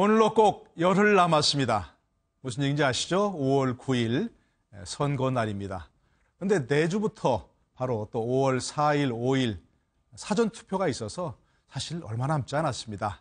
오늘로 꼭 열흘 남았습니다. 무슨 얘기인지 아시죠? 5월 9일 선거 날입니다. 그런데 내주부터 바로 또 5월 4일, 5일 사전투표가 있어서 사실 얼마 남지 않았습니다.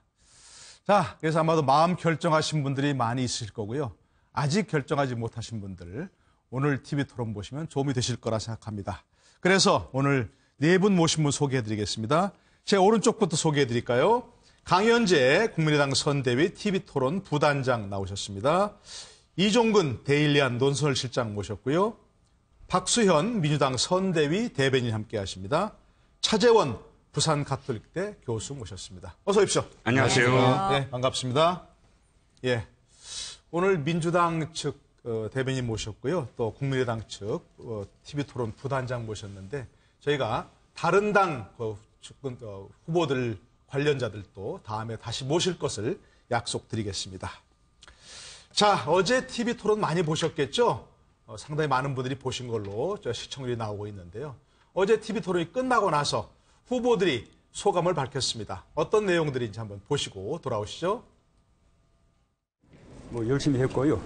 자, 그래서 아마도 마음 결정하신 분들이 많이 있으실 거고요. 아직 결정하지 못하신 분들 오늘 TV 토론 보시면 도움이 되실 거라 생각합니다. 그래서 오늘 네 분 모신 분 소개해드리겠습니다. 제 오른쪽부터 소개해드릴까요? 강현재 국민의당 선대위 TV 토론 부단장 나오셨습니다. 이종근 데일리안 논설실장 모셨고요. 박수현 민주당 선대위 대변인 함께하십니다. 차재원 부산 가톨릭대 교수 모셨습니다. 어서 오십시오. 안녕하세요. 네, 반갑습니다. 예, 오늘 민주당 측 대변인 모셨고요. 또 국민의당 측 TV 토론 부단장 모셨는데 저희가 다른 당 후보들 관련자들도 다음에 다시 모실 것을 약속드리겠습니다. 자, 어제 TV 토론 많이 보셨겠죠? 상당히 많은 분들이 보신 걸로 시청률이 나오고 있는데요. 어제 TV 토론이 끝나고 나서 후보들이 소감을 밝혔습니다. 어떤 내용들인지 한번 보시고 돌아오시죠. 열심히 했고요.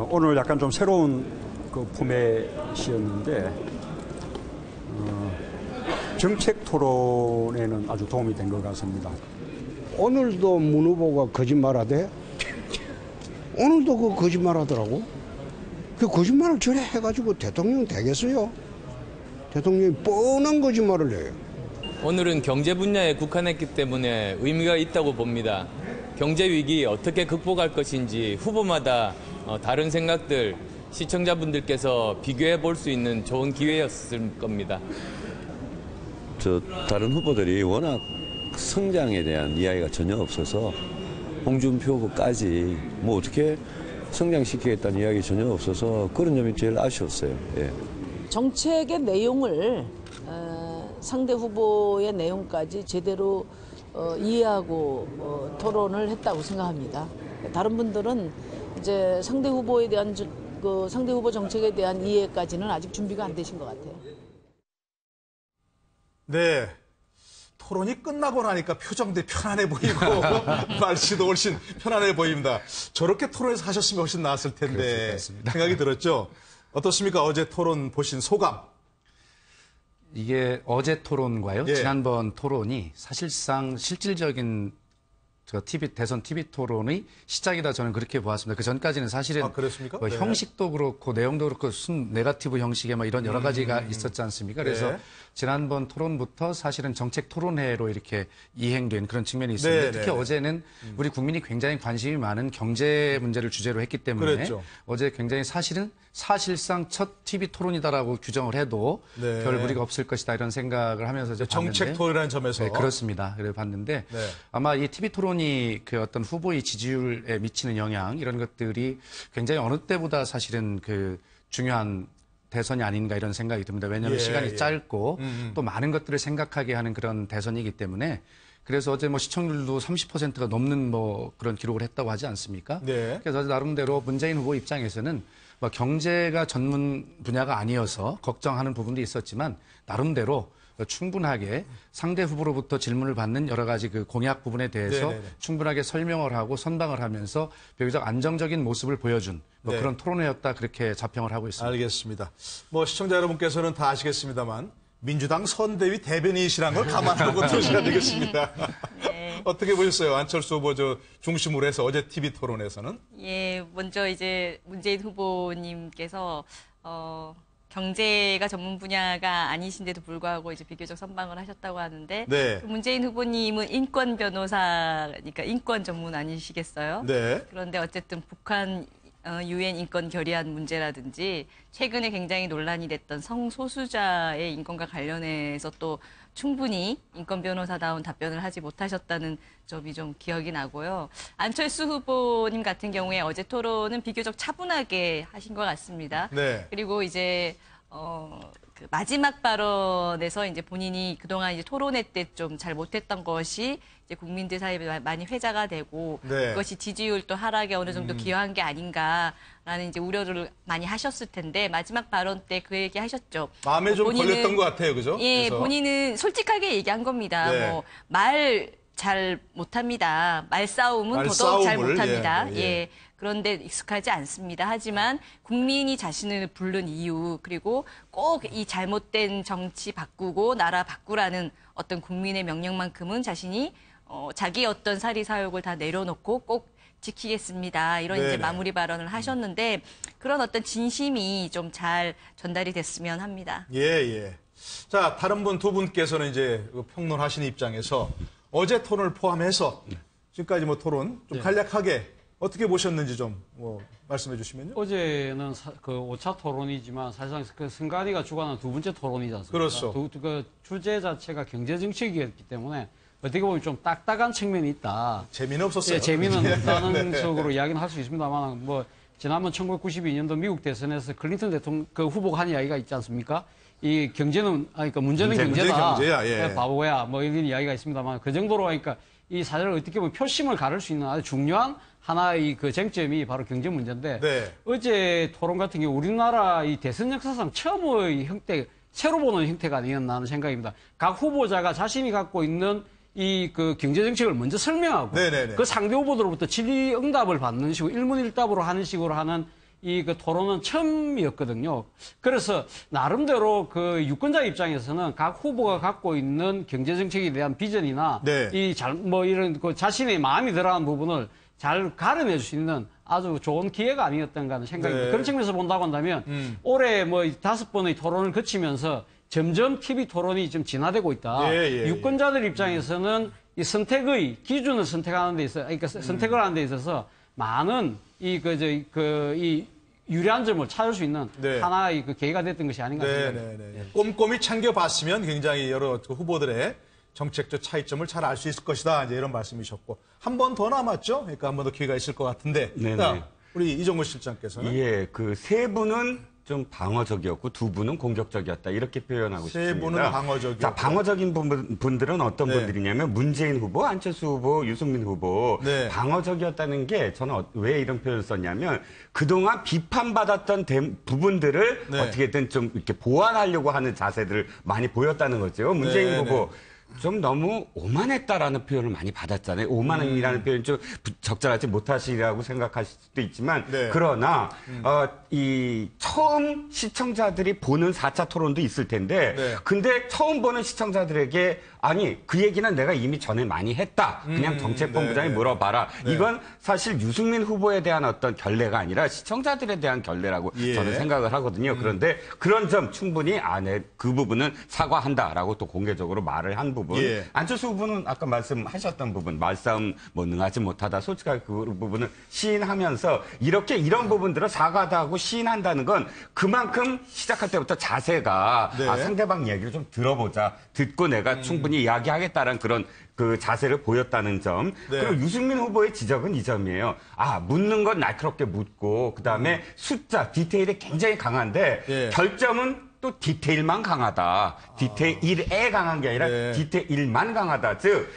오늘 약간 좀 새로운 포맷이었는데 정책 토론에는 아주 도움이 된 것 같습니다. 오늘도 문 후보가 거짓말하대? 오늘도 그 거짓말하더라고. 그 거짓말을 저래 해가지고 대통령 되겠어요? 대통령이 뻔한 거짓말을 해요. 오늘은 경제 분야에 국한했기 때문에 의미가 있다고 봅니다. 경제 위기 어떻게 극복할 것인지 후보마다 다른 생각들 시청자분들께서 비교해 볼 수 있는 좋은 기회였을 겁니다. 다른 후보들이 워낙 성장에 대한 이야기가 전혀 없어서 홍준표 후보까지 어떻게 성장시키겠다는 이야기 전혀 없어서 그런 점이 제일 아쉬웠어요. 예. 정책의 내용을 상대 후보의 내용까지 제대로 이해하고 토론을 했다고 생각합니다. 다른 분들은 이제 상대 후보에 대한 상대 후보 정책에 대한 이해까지는 아직 준비가 안 되신 것 같아요. 네. 토론이 끝나고 나니까 표정도 편안해 보이고 말씨도 훨씬 편안해 보입니다. 저렇게 토론에서 하셨으면 훨씬 나았을 텐데 생각이 들었죠. 어떻습니까? 어제 토론 보신 소감? 이게 어제 토론과요. 예. 지난번 토론이 사실상 실질적인 대선 TV 토론의 시작이다 저는 그렇게 보았습니다. 그 전까지는 사실은 그렇습니까? 네. 형식도 그렇고 내용도 그렇고 네거티브 형식의 이런 여러 가지가 있었지 않습니까? 그래서 네. 지난번 토론부터 사실은 정책 토론회로 이렇게 이행된 그런 측면이 있습니다. 특히 어제는 우리 국민이 굉장히 관심이 많은 경제 문제를 주제로 했기 때문에 그랬죠. 어제 굉장히 사실상 첫 TV 토론이다라고 규정을 해도 별 무리가 없을 것이다 이런 생각을 하면서 이제 정책 토론이라는 점에서 네, 그렇습니다. 그래 봤는데 아마 이 TV 토론이 그 어떤 후보의 지지율에 미치는 영향 이런 것들이 굉장히 어느 때보다 사실은 중요한 대선이 아닌가 이런 생각이 듭니다. 왜냐하면 시간이 짧고 또 많은 것들을 생각하게 하는 그런 대선이기 때문에 그래서 어제 시청률도 30%가 넘는 그런 기록을 했다고 하지 않습니까? 네. 그래서 어제 나름대로 문재인 후보 입장에서는 경제가 전문 분야가 아니어서 걱정하는 부분도 있었지만 나름대로 충분하게 상대 후보로부터 질문을 받는 여러 가지 공약 부분에 대해서 충분하게 설명을 하고 선방을 하면서 비교적 안정적인 모습을 보여준 그런 토론회였다 그렇게 자평을 하고 있습니다. 알겠습니다. 시청자 여러분께서는 다 아시겠습니다만 민주당 선대위 대변인이시라는 걸 감안하고 들으셔야 되겠습니다. 네. 어떻게 보셨어요? 안철수 후보 중심으로 해서 어제 TV 토론에서는? 예, 먼저 이제 문재인 후보님께서 경제가 전문 분야가 아니신데도 불구하고 이제 비교적 선방을 하셨다고 하는데 문재인 후보님은 인권 변호사니까 인권 전문 아니시겠어요? 네. 그런데 어쨌든 북한 유엔 인권 결의안 문제라든지 최근에 굉장히 논란이 됐던 성소수자의 인권과 관련해서 또 충분히 인권 변호사다운 답변을 하지 못하셨다는 점이 좀 기억이 나고요. 안철수 후보님 같은 경우에 어제 토론은 비교적 차분하게 하신 것 같습니다. 네. 그리고 이제 마지막 발언에서 이제 본인이 그동안 이제 토론회 때 좀 잘 못했던 것이 이제 국민들 사이에 많이 회자가 되고 그것이 지지율 또 하락에 어느 정도 기여한 게 아닌가라는 이제 우려를 많이 하셨을 텐데 마지막 발언 때 그 얘기 하셨죠. 마음에 좀 걸렸던 것 같아요, 그죠? 예, 그래서. 본인은 솔직하게 얘기한 겁니다. 네. 말 잘 못합니다. 말싸움은 더더욱 잘 못합니다. 예. 그런데 익숙하지 않습니다. 하지만 국민이 자신을 부른 이유, 그리고 꼭 이 잘못된 정치 바꾸고 나라 바꾸라는 어떤 국민의 명령만큼은 자신이 자기 어떤 사리 사욕을 다 내려놓고 꼭 지키겠습니다. 이런 이제 마무리 발언을 하셨는데 그런 어떤 진심이 좀 잘 전달이 됐으면 합니다. 예. 자, 다른 두 분께서는 이제 평론하시는 입장에서 어제 토론을 포함해서 지금까지 토론 좀 간략하게 어떻게 보셨는지 좀 말씀해 주시면요. 어제는 그 5차 토론이지만 사실상 그 승관이가 주관한 두 번째 토론이지 않습니까? 그렇죠. 그 주제 자체가 경제 정책이었기 때문에 어떻게 보면 좀 딱딱한 측면이 있다. 재미는 없었어요. 예, 재미는 없다는 쪽으로 이야기는 할 수 있습니다만 지난번 1992년도 미국 대선에서 클린턴 대통령 그 후보가 한 이야기가 있지 않습니까? 이 경제는 그러니까 문제는 경제다. 경제야, 예. 바보야. 이런 이야기가 있습니다만 그 정도로 하니까 이 사회를 어떻게 보면 표심을 가를 수 있는 아주 중요한 하나의 그 쟁점이 바로 경제 문제인데 어제 토론 같은 경우 우리나라 이 대선 역사상 처음의 형태, 새로 보는 형태가 아니었나 하는 생각입니다. 각 후보자가 자신이 갖고 있는 이 그 경제 정책을 먼저 설명하고 그 상대 후보들로부터 질의응답을 받는 식으로 일문일답으로 하는 식으로 하는 이 그 토론은 처음이었거든요. 그래서 나름대로 그 유권자 입장에서는 각 후보가 갖고 있는 경제 정책에 대한 비전이나 이런 그 자신의 마음이 들어간 부분을 잘 가려낼 수 있는 아주 좋은 기회가 아니었던가 하는 생각입니다. 그런 측면에서 본다고 한다면 올해 5번의 토론을 거치면서 점점 TV 토론이 좀 진화되고 있다. 유권자들 입장에서는 이 선택의 기준을 선택하는 데 있어, 그러니까 선택을 하는 데 있어서 많은 이 유리한 점을 찾을 수 있는 하나의 그 계기가 됐던 것이 아닌가 생각합니다. 꼼꼼히 챙겨봤으면 굉장히 여러 후보들의 정책적 차이점을 잘 알 수 있을 것이다. 이제 이런 말씀이셨고 한 번 더 남았죠. 그러니까 한 번 더 기회가 있을 것 같은데. 자, 우리 이정근 실장께서는 예, 그 세 분은 좀 방어적이었고 두 분은 공격적이었다 이렇게 표현하고 싶습니다. 세 분은 방어적이었고. 자, 방어적인 분들은 어떤 분들이냐면 문재인 후보, 안철수 후보, 유승민 후보 방어적이었다는 게 저는 왜 이런 표현을 썼냐면 그동안 비판받았던 부분들을 어떻게든 좀 이렇게 보완하려고 하는 자세들을 많이 보였다는 거죠. 문재인 후보. 좀 너무 오만했다라는 표현을 많이 받았잖아요. 오만이라는 표현 좀 적절하지 못하시라고 생각하실 수도 있지만 그러나 이 처음 시청자들이 보는 4차 토론도 있을 텐데 근데 처음 보는 시청자들에게 아니 그 얘기는 내가 이미 전에 많이 했다. 그냥 정책본부장이 물어봐라. 이건 사실 유승민 후보에 대한 어떤 결례가 아니라 시청자들에 대한 결례라고 저는 생각을 하거든요. 그런데 그런 점 충분히 그 부분은 사과한다라고 또 공개적으로 말을 한 부분. 안철수 후보는 아까 말씀하셨던 부분, 말싸움 능하지 못하다. 솔직하게 그 부분을 시인하면서 이런 부분들을 사과하다 하고 시인한다는 건 그만큼 시작할 때부터 자세가 상대방 얘기를 좀 들어보자. 듣고 내가 충분히 이야기하겠다는 그런 그 자세를 보였다는 점. 그리고 유승민 후보의 지적은 이 점이에요. 묻는 건 날카롭게 묻고 그다음에 숫자, 디테일이 굉장히 강한데 결점은 또 디테일만 강하다. 디테일에 강한 게 아니라 디테일만 강하다. 즉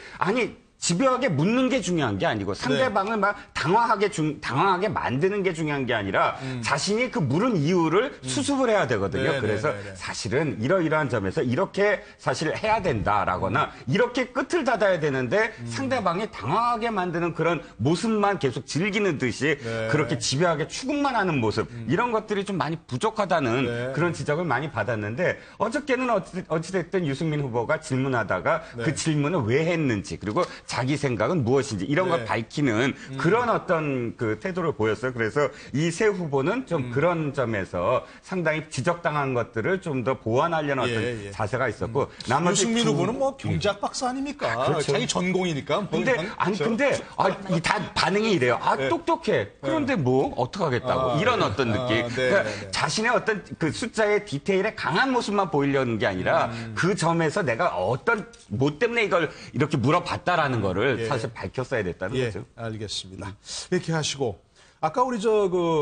집요하게 묻는 게 중요한 게 아니고 상대방을 막 당황하게 만드는 게 중요한 게 아니라 자신이 그 물은 이유를 수습을 해야 되거든요. 그래서 사실은 이러이러한 점에서 이렇게 사실 해야 된다라거나 이렇게 끝을 닫아야 되는데 상대방이 당황하게 만드는 그런 모습만 계속 즐기는 듯이 그렇게 집요하게 추궁만 하는 모습 이런 것들이 좀 많이 부족하다는 그런 지적을 많이 받았는데 어저께는 어찌됐든 유승민 후보가 질문하다가 그 질문을 왜 했는지 그리고 자기 생각은 무엇인지 이런 걸 밝히는 그런 어떤 그 태도를 보였어요. 그래서 이 세 후보는 좀 그런 점에서 상당히 지적당한 것들을 좀 더 보완하려는 어떤 자세가 있었고 나머지 유승민 후보는 경제학 박사 아닙니까? 그렇죠. 자기 전공이니까. 근데 다 반응이 이래요. 똑똑해. 그런데 어떡하겠다고 이런 어떤 느낌. 그러니까 자신의 어떤 그 숫자의 디테일에 강한 모습만 보이려는 게 아니라 그 점에서 내가 어떤 때문에 이걸 이렇게 물어봤다라는 거를 사실 밝혔어야 됐다는 거죠. 알겠습니다. 이렇게 하시고 아까 우리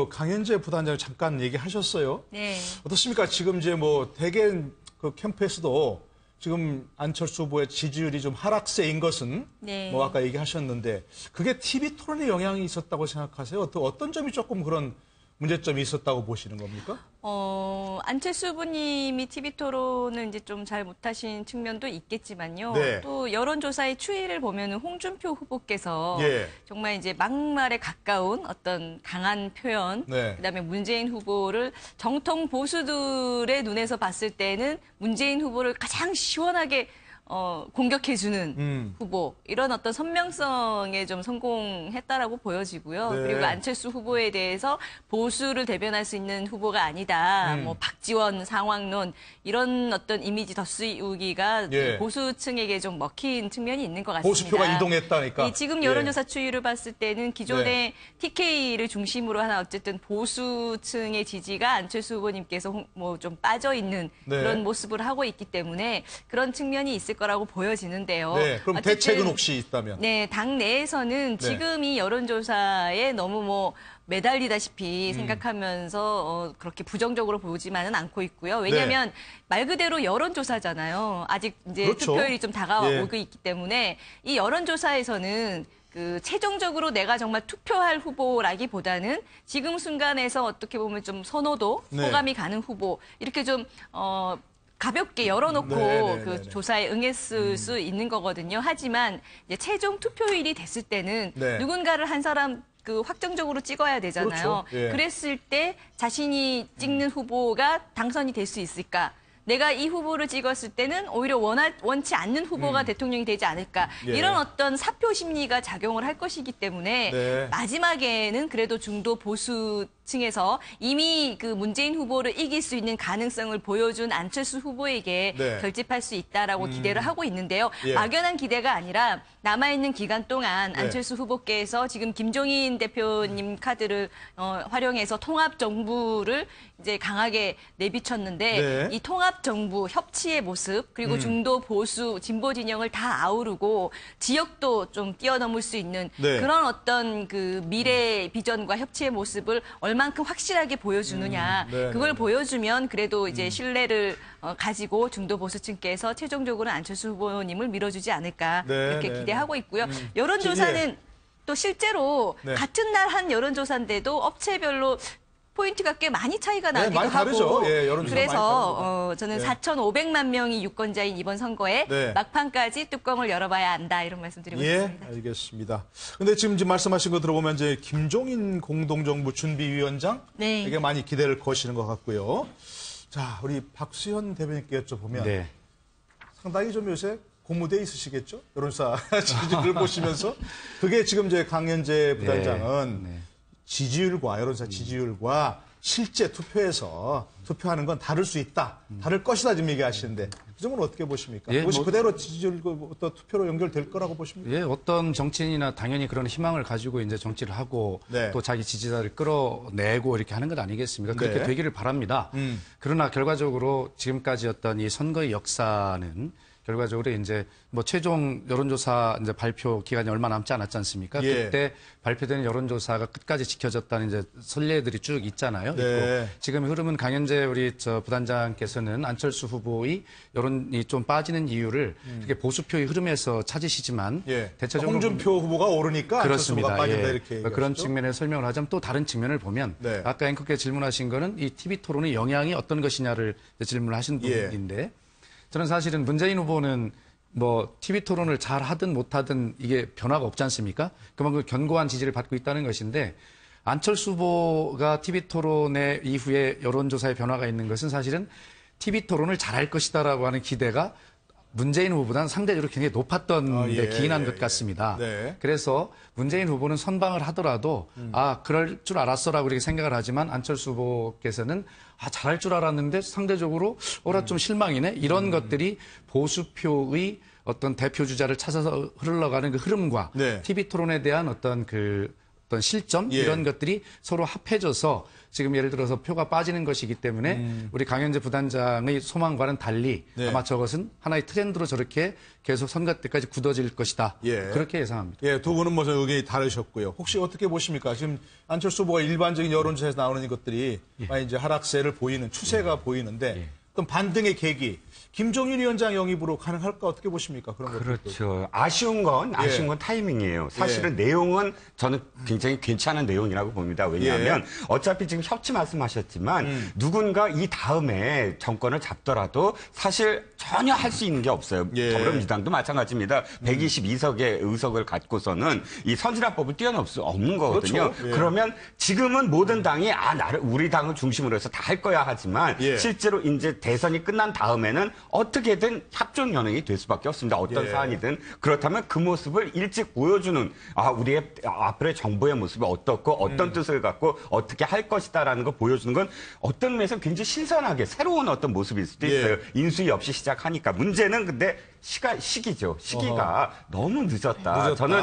강현재 부단장을 잠깐 얘기하셨어요. 어떻습니까? 지금 이제 대개 그 캠프에서도 지금 안철수 후보의 지지율이 좀 하락세인 것은 아까 얘기하셨는데 그게 TV 토론에 영향이 있었다고 생각하세요? 또 어떤 점이 조금 그런 문제점이 있었다고 보시는 겁니까? 안철수 후보님이 TV 토론을 이제 좀 잘 못하신 측면도 있겠지만요. 네. 또 여론조사의 추이를 보면은 홍준표 후보께서 예. 정말 이제 막말에 가까운 어떤 강한 표현, 네. 그다음에 문재인 후보를 정통 보수들의 눈에서 봤을 때는 문재인 후보를 가장 시원하게 공격해주는 후보, 이런 어떤 선명성에 좀 성공했다라고 보여지고요. 네. 그리고 안철수 후보에 대해서 보수를 대변할 수 있는 후보가 아니다. 뭐 박지원 상황론 이런 어떤 이미지 덧씌우기가 예. 보수층에게 좀 먹힌 측면이 있는 것 같습니다. 보수표가 이동했다니까. 지금 여론조사 추이를 봤을 때는 기존의 네. TK를 중심으로 하는 어쨌든 보수층의 지지가 안철수 후보님께서 뭐 좀 빠져 있는 네. 그런 모습을 하고 있기 때문에 그런 측면이 있을 거라고 보여지는데요. 네, 그럼 어쨌든, 대책은 혹시 있다면? 네, 당 내에서는 지금 이 여론조사에 너무 뭐 매달리다시피 생각하면서 그렇게 부정적으로 보지만은 않고 있고요. 왜냐하면 말 그대로 여론조사잖아요. 아직 이제 그렇죠. 투표율이 좀 다가오고 예. 있기 때문에 이 여론조사에서는 그 최종적으로 내가 정말 투표할 후보라기보다는 지금 순간에서 어떻게 보면 좀 선호도, 네. 호감이 가는 후보 이렇게 좀 가볍게 열어놓고 네. 그 조사에 응했을 수 있는 거거든요. 하지만 이제 최종 투표일이 됐을 때는 네. 누군가를 한 사람 그 확정적으로 찍어야 되잖아요. 그렇죠. 예. 그랬을 때 자신이 찍는 후보가 당선이 될 수 있을까? 내가 이 후보를 찍었을 때는 오히려 원치 않는 후보가 대통령이 되지 않을까. 예. 이런 어떤 사표 심리가 작용을 할 것이기 때문에 네. 마지막에는 그래도 중도 보수층에서 이미 그 문재인 후보를 이길 수 있는 가능성을 보여준 안철수 후보에게 네. 결집할 수 있다라고 기대를 하고 있는데요. 예. 막연한 기대가 아니라 남아있는 기간 동안 네. 안철수 후보께서 지금 김종인 대표님 카드를 활용해서 통합 정부를 이제 강하게 내비쳤는데 네. 이 통합 정부 협치의 모습 그리고 중도 보수 진보 진영을 다 아우르고 지역도 좀 뛰어넘을 수 있는 네. 그런 어떤 그 미래 비전과 협치의 모습을 얼만큼 확실하게 보여주느냐 네, 그걸 네. 보여주면 그래도 이제 신뢰를 가지고 중도 보수층께서 최종적으로 안철수 후보님을 밀어주지 않을까 네, 이렇게 네, 기대하고 있고요. 여론조사는 또 실제로 네. 같은 날 한 여론조사인데도 업체별로 포인트가 꽤 많이 차이가 나기도 많이 하고 다르죠. 예, 여론조사 많이 그래서 저는 네. 4,500만 명이 유권자인 이번 선거에 네. 막판까지 뚜껑을 열어봐야 한다 이런 말씀드리고 예, 싶습니다. 알겠습니다. 근데 지금 말씀하신 거 들어보면 이제 김종인 공동정부 준비위원장 네. 에게 많이 기대를 거시는 것 같고요. 자, 우리 박수현 대변인께 여쭤보면 네. 상당히 좀 요새 고무돼 있으시겠죠? 여론조사 지지율을 보시면서 그게 지금 이제 강현재 부단장은 네. 지지율과 여론조사 지지율과 실제 투표에서 투표하는 건 다를 수 있다, 다를 것이다 지금 얘기하시는데 그 점은 어떻게 보십니까? 예, 그것이 그대로 지지율 또 투표로 연결될 거라고 보십니까? 예, 어떤 정치인이나 당연히 그런 희망을 가지고 이제 정치를 하고 네. 또 자기 지지자를 끌어내고 이렇게 하는 것 아니겠습니까? 그렇게 네. 되기를 바랍니다. 그러나 결과적으로 지금까지 어떤 이 선거의 역사는 결과적으로 이제 뭐 최종 여론조사 이제 발표 기간이 얼마 남지 않았지 않습니까? 예. 그때 발표된 여론조사가 끝까지 지켜졌다는 이제 선례들이 쭉 있잖아요. 네. 있고 지금 흐름은 강현재 우리 부단장께서는 안철수 후보의 여론이 좀 빠지는 이유를 이렇게 보수표의 흐름에서 찾으시지만 예. 대체적으로 홍준표 후보가 오르니까 안철수 후보가 그렇습니다. 빠진다 예. 이렇게 얘기하시죠? 그런 측면에 설명을 하자면 또 다른 측면을 보면 네. 아까 앵커께서 질문하신 거는 이 TV 토론의 영향이 어떤 것이냐를 질문하신 예. 부분인데 저는 사실은 문재인 후보는 뭐 TV 토론을 잘 하든 못하든 이게 변화가 없지 않습니까? 그만큼 견고한 지지를 받고 있다는 것인데 안철수 후보가 TV 토론의 이후에 여론조사의 변화가 있는 것은 사실은 TV 토론을 잘할 것이다라고 하는 기대가 문재인 후보보다는 상대적으로 굉장히 높았던 데 기인한 것 같습니다. 네. 그래서 문재인 후보는 선방을 하더라도 그럴 줄 알았어라고 이렇게 생각을 하지만 안철수 후보께서는 잘할 줄 알았는데 상대적으로 좀 실망이네. 이런 것들이 보수표의 어떤 대표 주자를 찾아서 흘러가는 그 흐름과 네. TV 토론에 대한 어떤 실점 예. 이런 것들이 서로 합해져서 지금 예를 들어서 표가 빠지는 것이기 때문에 우리 강현재 부단장의 소망과는 달리 네. 아마 저것은 하나의 트렌드로 저렇게 계속 선거 때까지 굳어질 것이다. 예. 그렇게 예상합니다. 예, 두 분은 뭐 의견이 다르셨고요. 혹시 어떻게 보십니까? 지금 안철수 후보가 일반적인 여론조사에서 나오는 것들이 많이 이제 하락세를 보이는 추세가 보이는데 어떤 반등의 계기, 김종인 위원장 영입으로 가능할까 어떻게 보십니까? 그런 것들. 그렇죠. 아쉬운 건 타이밍이에요. 사실은 내용은 저는 굉장히 괜찮은 내용이라고 봅니다. 왜냐하면 어차피 지금 협치 말씀하셨지만 누군가 이 다음에 정권을 잡더라도 사실 전혀 할 수 있는 게 없어요. 더불어민주당도 마찬가지입니다. 122석의 의석을 갖고서는 이 선진화법을 뛰어넘을 수 없는 거거든요. 그렇죠. 그러면 지금은 모든 당이 우리 당을 중심으로 해서 다 할 거야 하지만 실제로 이제 대선이 끝난 다음에는 어떻게든 협조 연행이 될 수밖에 없습니다. 어떤 사안이든. 그렇다면 그 모습을 일찍 보여주는 우리의 앞으로의 정부의 모습이 어떻고 어떤 뜻을 갖고 어떻게 할 것이다라는 걸 보여주는 건 어떤 면에서 굉장히 신선하게 새로운 어떤 모습일 수도 있어요. 인수위 없이 시작하니까. 문제는 근데 시기죠. 시기가 너무 늦었다. 저는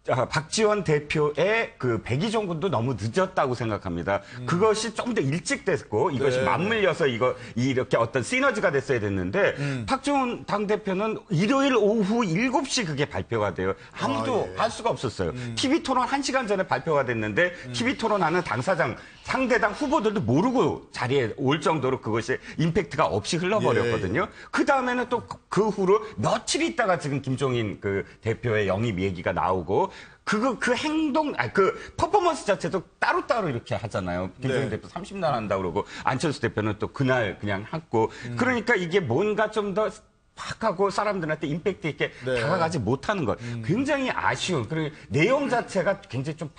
박지원 대표의 그 백의종 군도 너무 늦었다고 생각합니다. 그것이 좀 더 일찍 됐고 이것이 맞물려서 이렇게 어떤 시너지가 됐어야 됐는데 박지원 당대표는 일요일 오후 7시 그게 발표가 돼요. 아무도 알 수가 없었어요. TV토론 1시간 전에 발표가 됐는데 TV토론하는 당사장 상대당 후보들도 모르고 자리에 올 정도로 그것이 임팩트가 없이 흘러버렸거든요. 그 다음에는 또 그 후로 며칠 있다가 지금 김종인 그 대표의 영입 얘기가 나오고 그 행동, 그 퍼포먼스 자체도 따로따로 이렇게 하잖아요. 김종인 대표 30날 한다고 그러고 안철수 대표는 또 그날 그냥 하고 그러니까 이게 뭔가 좀 더 팍 하고 사람들한테 임팩트 있게 다가가지 못하는 것. 굉장히 아쉬운. 그리고 내용 자체가 굉장히 좀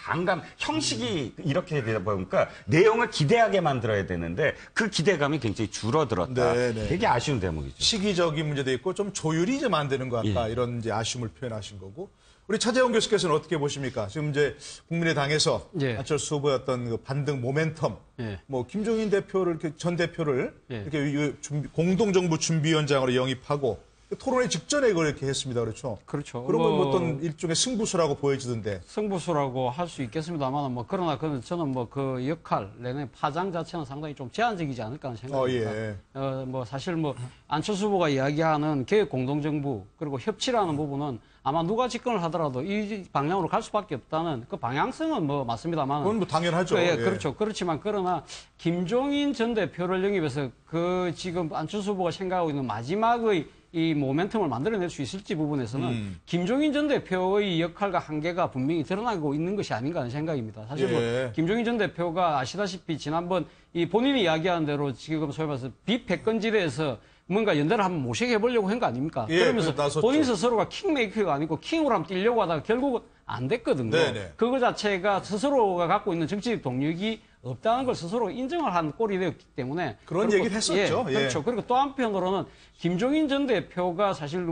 형식이 이렇게 되다 보니까 내용을 기대하게 만들어야 되는데 그 기대감이 굉장히 줄어들었다. 되게 아쉬운 대목이죠. 시기적인 문제도 있고 좀 조율이 이제 안 되는 것 같다. 이런 이제 아쉬움을 표현하신 거고. 우리 차재원 교수께서는 어떻게 보십니까? 지금 이제 국민의당에서 안철수 후보의 어떤 그 반등 모멘텀, 뭐 김종인 대표를 전 대표를 이렇게 공동정부 준비위원장으로 영입하고 토론회 직전에 그렇게 했습니다. 그렇죠? 그렇죠. 그런 건 어떤 일종의 승부수라고 보여지던데. 승부수라고 할 수 있겠습니다만, 그러나 저는 그 역할, 내내 파장 자체는 상당히 좀 제한적이지 않을까 하는 생각입니다. 사실 안철수 후보가 이야기하는 개혁 공동정부, 그리고 협치라는 부분은 아마 누가 집권을 하더라도 이 방향으로 갈 수밖에 없다는 그 방향성은 맞습니다만. 그건 당연하죠. 그렇죠. 그렇지만 그러나 김종인 전 대표를 영입해서 지금 안철수 후보가 생각하고 있는 마지막의 이 모멘텀을 만들어낼 수 있을지 부분에서는 김종인 전 대표의 역할과 한계가 분명히 드러나고 있는 것이 아닌가 하는 생각입니다. 사실 김종인 전 대표가 아시다시피 지난번 본인이 이야기한 대로 지금 소위 말해서 비패권지대에서 뭔가 연대를 한번 모시게 해보려고 한 거 아닙니까? 그러면서 본인 스스로가 킹메이커가 아니고 킹으로 한번 뛰려고 하다가 결국은 안 됐거든요. 그거 자체가 스스로가 갖고 있는 정치적 동력이 없다는 걸 스스로 인정을 한 꼴이 되었기 때문에. 그런 얘기를 했었죠. 그렇죠. 그리고 또 한편으로는 김종인 전 대표가 사실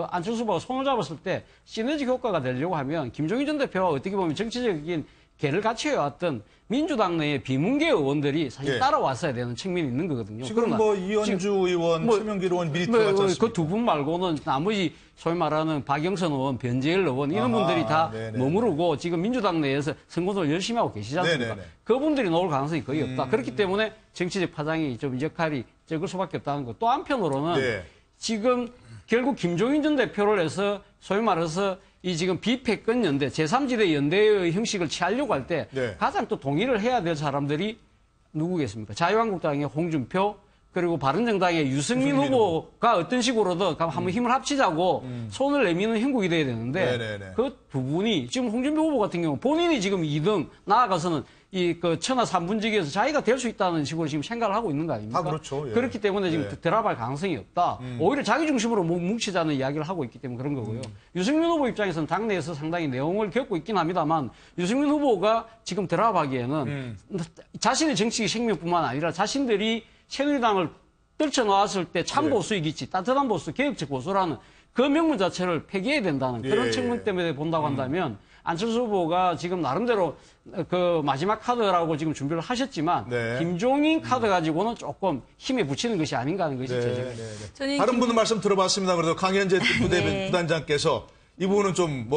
안철수 후보가 손을 잡았을 때 시너지 효과가 되려고 하면 김종인 전 대표가 어떻게 보면 정치적인 개를 같이 해왔던 민주당 내의 비문계 의원들이 사실 따라왔어야 되는 측면이 있는 거거든요. 지금 이현주 의원, 최명길 의원 미리 들어갔지 않습니까? 그 두 분 말고는 나머지 소위 말하는 박영선 의원, 변재일 의원 이런 분들이 다 머무르고 지금 민주당 내에서 선거를 열심히 하고 계시지 않습니까? 그분들이 나올 가능성이 거의 없다. 그렇기 때문에 정치적 파장이 좀 역할이 적을 수밖에 없다는 것. 또 한편으로는 지금 결국 김종인 전 대표를 해서 소위 말해서 이 지금 비패권 연대, 제3지대 연대의 형식을 취하려고 할 때 가장 또 동의를 해야 될 사람들이 누구겠습니까? 자유한국당의 홍준표, 그리고 바른정당의 유승민 후보가 어떤 식으로든 한번 힘을 합치자고 손을 내미는 형국이 돼야 되는데 그 두 분이 지금 홍준표 후보 같은 경우 본인이 지금 2등 나아가서는 천하 3분지기에서 자기가 될 수 있다는 식으로 지금 생각을 하고 있는 거 아닙니까? 그렇죠. 그렇기 때문에 지금 드랍할 가능성이 없다. 오히려 자기 중심으로 뭉치자는 이야기를 하고 있기 때문에 그런 거고요. 유승민 후보 입장에서는 당내에서 상당히 내용을 겪고 있긴 합니다만 유승민 후보가 지금 드랍하기에는 자신의 정치 생명뿐만 아니라 자신들이 새누리당을 떨쳐놓았을 때 참보수이겠지, 따뜻한 보수, 개혁적 보수라는 그 명분 자체를 폐기해야 된다는 그런 측면 때문에 본다고 한다면 안철수 후보가 지금 나름대로 그 마지막 카드라고 지금 준비를 하셨지만 김종인 카드 가지고는 조금 힘에 붙이는 것이 아닌가 하는 것이 제 생각입니다. 다른 분들 말씀 들어봤습니다. 그래도 강현재 부단장께서 이 부분은 좀